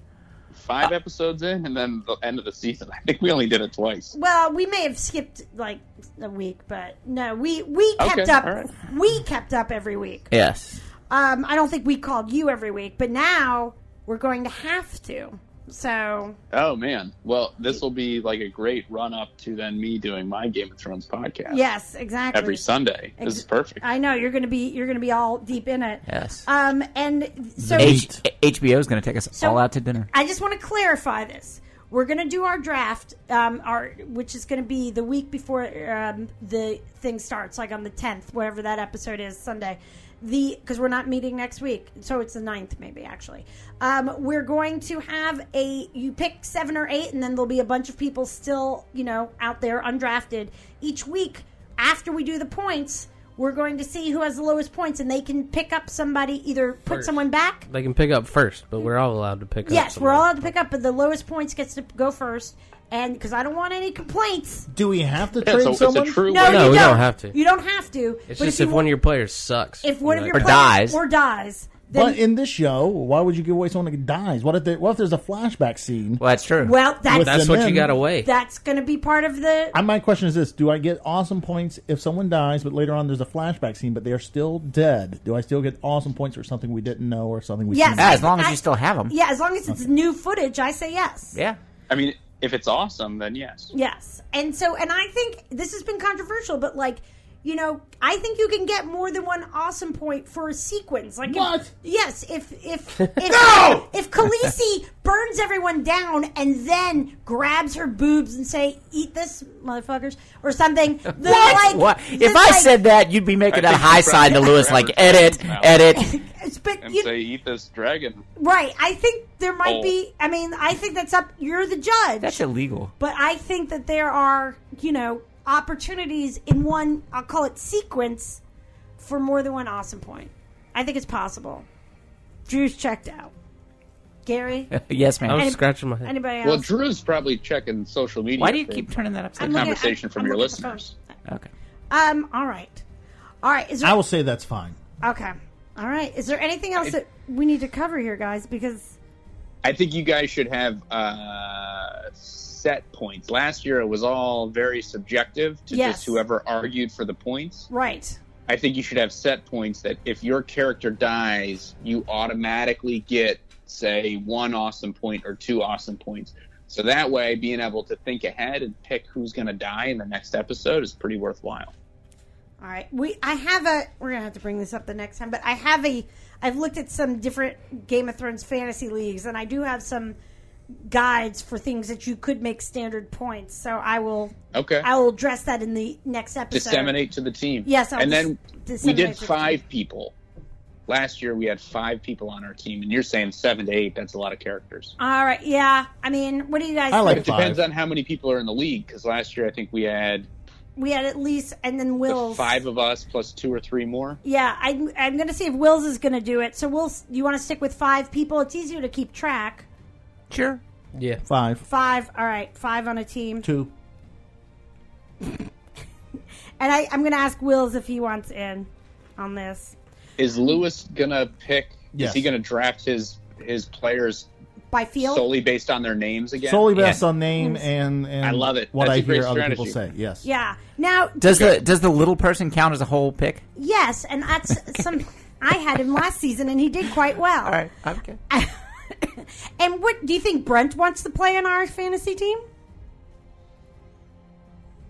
5 episodes in, and then the end of the season. I think we only did it twice. Well, we may have skipped like a week, but no, we kept up. All right. We kept up every week. Yes. I don't think we called you every week, but now we're going to have to. So. Oh man! Well, this will be like a great run up to then me doing my Game of Thrones podcast. Yes, exactly. Every Sunday. This is perfect. I know you're going to be all deep in it. Yes. And so HBO is going to take us all out to dinner. I just want to clarify this. we're going to do our draft, which is going to be the week before the thing starts, like on the 10th, whatever that episode is, Sunday. Because we're not meeting next week, so it's the 9th maybe, actually. We're going to have you pick 7 or 8, and then there'll be a bunch of people still, out there undrafted. Each week, after we do the points, we're going to see who has the lowest points, and they can pick up somebody, either put someone back. They can pick up first, but we're all allowed to pick up. Yes, we're all allowed to pick up, but the lowest points gets to go first. And because I don't want any complaints. Do we have to trade someone? No, we don't have to. You don't have to. It's just if one of your players sucks. If one of your players dies. But in this show, why would you give away someone that dies? What if there's a flashback scene? Well, that's true. Well, that's what you got to weigh. That's going to be part of the... My question is this. Do I get awesome points if someone dies, but later on there's a flashback scene, but they're still dead? Do I still get awesome points for something we didn't know or something we Yes. As long as you still have them. Yeah, as long as it's new footage, I say yes. Yeah. I mean, if it's awesome, then yes. Yes. And I think this has been controversial, but I think you can get more than one awesome point for a sequence. Like what? If no! If Khaleesi burns everyone down and then grabs her boobs and say, "Eat this, motherfuckers," or something. What? If I said that, you'd be making that high sign to Lewis, like edit. But and say, "Eat this dragon." Right. I think there might be. I mean, I think that's up. You're the judge. That's illegal. But I think that there are, opportunities in one, I'll call it sequence, for more than one awesome point. I think it's possible. Drew's checked out. Gary? Yes, ma'am. I was scratching my head. Anybody else? Well, Drew's probably checking social media. Why do you keep turning that upside down? down? Conversation from your listeners. Okay. All right. I will say that's fine. Okay. All right. Is there anything else that we need to cover here, guys? Because I think you guys should have set points. Last year it was all very subjective to just whoever argued for the points. Right. I think you should have set points that if your character dies, you automatically get, say, 1 awesome point or 2 awesome points. So that way, being able to think ahead and pick who's going to die in the next episode is pretty worthwhile. All right. We're going to have to bring this up the next time, but I've looked at some different Game of Thrones fantasy leagues, and I do have some guides for things that you could make standard points. So I will address that in the next episode. Disseminate to the team. Yes. And then we did 5 people. Last year we had 5 people on our team, and you're saying 7 to 8. That's a lot of characters. All right. Yeah. I mean, what do you guys think? It depends on how many people are in the league, because last year I think we had at least, and then Will's. 5 of us plus 2 or 3 more. Yeah, I'm going to see if Will's is going to do it. So you want to stick with 5 people? It's easier to keep track. Sure. Yeah. 5. 5. All right. 5 on a team. 2. And I'm going to ask Will's if he wants in on this. Is Lewis going to pick? Yes. Is he going to draft his players by field solely based on their names again? Solely based on name and I love it. What That's I a great hear other strategy. people say. Yes. Yeah. Now, does the little person count as a whole pick? Yes, and that's I had him last season, and he did quite well. All right. Okay. And what do you think Brent wants to play on our fantasy team?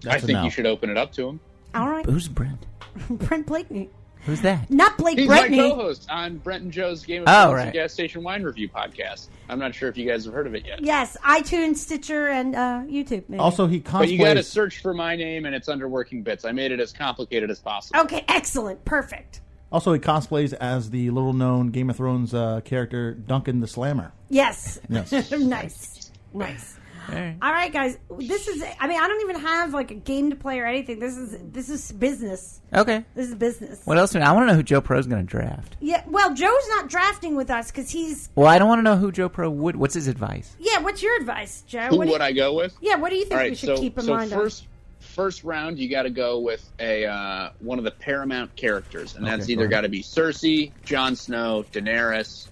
I think you should open it up to him. All right. Who's Brent? Brent Blakeney. Who's that? Not Blake He's Brittany. my co-host on Brent and Joe's Game of Thrones and Gas Station Wine Review podcast. I'm not sure if you guys have heard of it yet. Yes, iTunes, Stitcher, and YouTube. Maybe. Also, he cosplays. But you got to search for my name, and it's under Working Bits. I made it as complicated as possible. Okay, excellent, perfect. Also, he cosplays as the little-known Game of Thrones character Duncan the Slammer. Yes. Yes. Nice. All right, guys. This is. I mean, I don't even have like a game to play or anything. This is business. Okay. This is business. What else? I want to know who Joe Pro's going to draft. Yeah. Well, Joe's not drafting with us because he's. Well, I don't want to know who Joe Pro would. What's his advice? Yeah. What's your advice, Joe? Who would I go with? Yeah. What do you think we should keep in mind? First round, you got to go with a one of the Paramount characters, and that's either got to be Cersei, Jon Snow, Daenerys.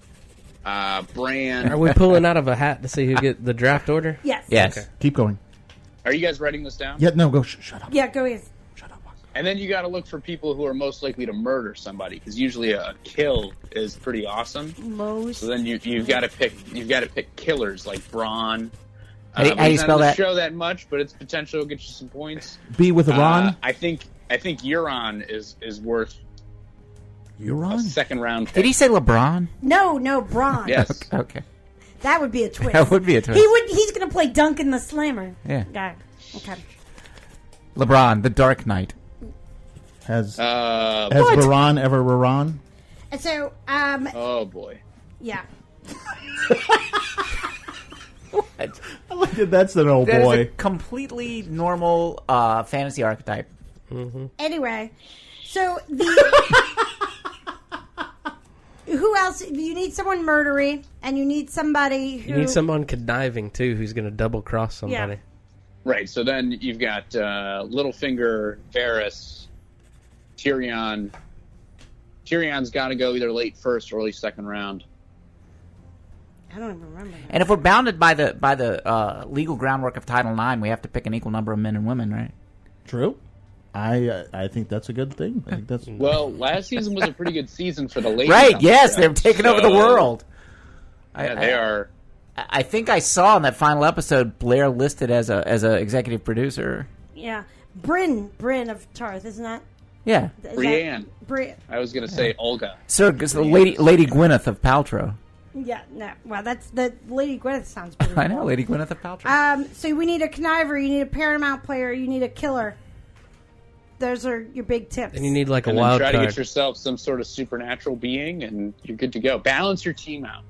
Bran. Are we pulling out of a hat to see who get the draft order? Yes. Yes. Okay. Keep going. Are you guys writing this down? Yeah. No. Go. Shut up. Yeah. Go ahead. Shut up. And then you got to look for people who are most likely to murder somebody, because usually a kill is pretty awesome. So then you've got to pick killers like Bronn. How do you spell that? Show that much, but its potential will get you some points. B with a Ron. I think Euron is worth. Euron? A second round pick. Did he say LeBron? No, Bronn. Yes. Okay. That would be a twist. That would be a twist. He's going to play Duncan the Slammer. Yeah. Guy. Okay. LeBron, the Dark Knight. Has What? Baran ever Baran? And so, Oh boy. yeah. What? That's an old That boy. is a completely normal fantasy archetype. Mm-hmm. Anyway, so who else? You need someone murdery, and you need somebody who... You need someone conniving, too, who's going to double-cross somebody. Yeah. Right. So then you've got Littlefinger, Varys, Tyrion. Tyrion's got to go either late first or early second round. I don't even remember that. And if we're bounded by the legal groundwork of Title IX, we have to pick an equal number of men and women, right? True. I think that's a good thing. I think that's Well, last season was a pretty good season for the ladies. Right? on Yes, the they've show. taken over the world. Yeah, they are. I think I saw in that final episode Blair listed as a executive producer. Yeah. Bryn of Tarth, isn't that? Yeah. Brienne. Brienne. I was going to say Olga. Sir, Lady Gwyneth of Paltrow. Yeah, no. Well, that's the Lady Gwyneth sounds pretty I know, cool. Lady Gwyneth of Paltrow. So we need a conniver, you need a Paramount player, you need a killer. Those are your big tips. And you need like a And then wild try card. to get yourself some sort of supernatural being, and you're good to go. Balance your team out.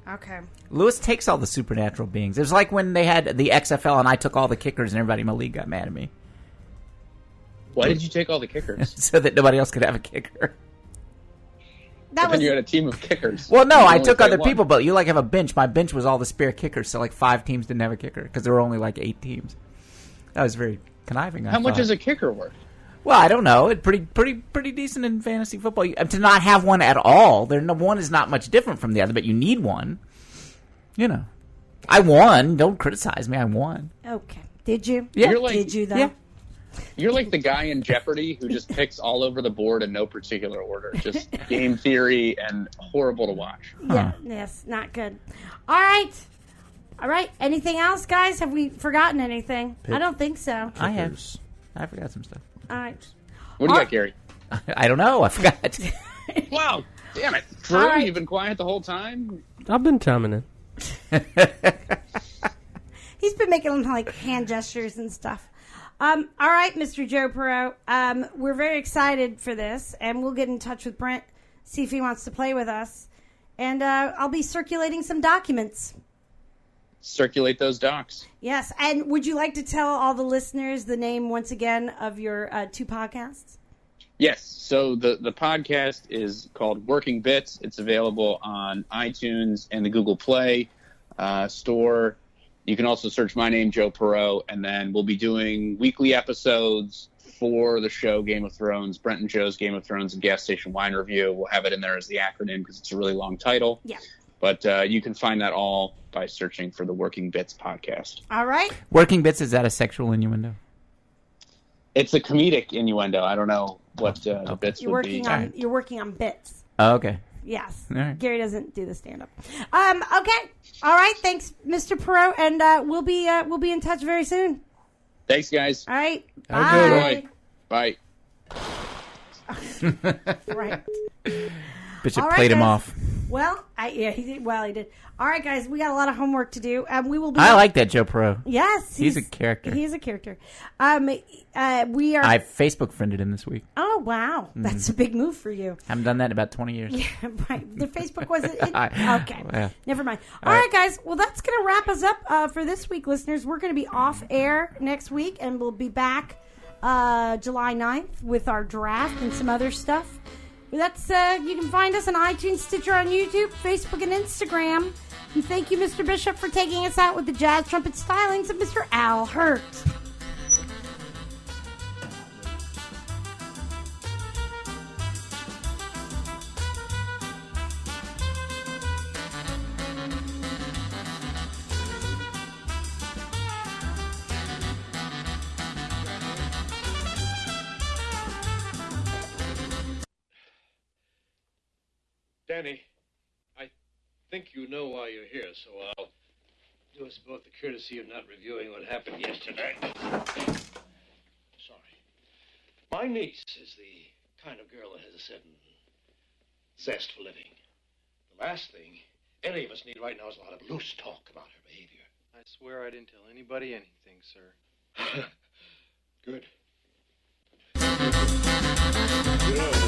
Okay. Lewis takes all the supernatural beings. It was like when they had the XFL and I took all the kickers and everybody in my league got mad at me. Why did you take all the kickers? So that nobody else could have a kicker. That Then you had a team of kickers. Well, no, You I only took play other one. people, but you like have a bench. My bench was all the spare kickers, so like 5 teams didn't have a kicker because there were only like 8 teams. That was very conniving. How much is a kicker worth? Well, I don't know. It's pretty decent in fantasy football. To not have one at all, one is not much different from the other, but you need one. You know, I won. Don't criticize me. I won. Okay. Did you? Yeah. You're like- Did you, though? Yeah. You're like the guy in Jeopardy who just picks all over the board in no particular order. Just game theory and horrible to watch. Yeah. Yes. Not good. All right. All right. Anything else, guys? Have we forgotten anything? I don't think so. I have. I forgot some stuff. All right. What do you got, Gary? I don't know. I forgot. Wow. Damn it. Drew, All right. you've been quiet the whole time? I've been chiming in. He's been making like hand gestures and stuff. All right, Mr. Joe Perrow. We're very excited for this, and we'll get in touch with Brent, see if he wants to play with us. And I'll be circulating some documents. Circulate those docs. Yes, and would you like to tell all the listeners the name once again of your 2 podcasts? Yes. So the podcast is called Working Bits. It's available on iTunes and the Google Play store. You can also search my name, Joe Perrow, and then we'll be doing weekly episodes for the show Game of Thrones, Brent and Joe's Game of Thrones and Gas Station Wine Review. We'll have it in there as the acronym because it's a really long title. Yeah. But you can find that all by searching for the Working Bits podcast. All right. Working bits, is that a sexual innuendo? It's a comedic innuendo. I don't know what the bits You're would working be. on you're working on bits. Oh, okay. Yes. All right. Gary doesn't do the stand up. Okay. All right. Thanks, Mr. Perot, and we'll be in touch very soon. Thanks, guys. All right. Have a good Bye. Bye. Right. Bishop All right, played him guys. off. Well, he did. Well, he did. All right, guys. We got a lot of homework to do. We will be. I like that Joe Perot. Yes, He's a character. He's a character. We are. I Facebook friended him this week. Oh wow, that's a big move for you. Haven't done that in about 20 years. Yeah, right. The Facebook wasn't. Okay, Yeah. never mind. All right, guys. Well, that's going to wrap us up for this week, listeners. We're going to be off air next week, and we'll be back July 9th with our draft and some other stuff. That's you can find us on iTunes, Stitcher, on YouTube, Facebook, and Instagram. And thank you, Mr. Bishop, for taking us out with the jazz trumpet stylings of Mr. Al Hurt. Danny, I think you know why you're here, so I'll do us both the courtesy of not reviewing what happened yesterday. Sorry. My niece is the kind of girl that has a certain zest for living. The last thing any of us need right now is a lot of loose talk about her behavior. I swear I didn't tell anybody anything, sir. Good. You know,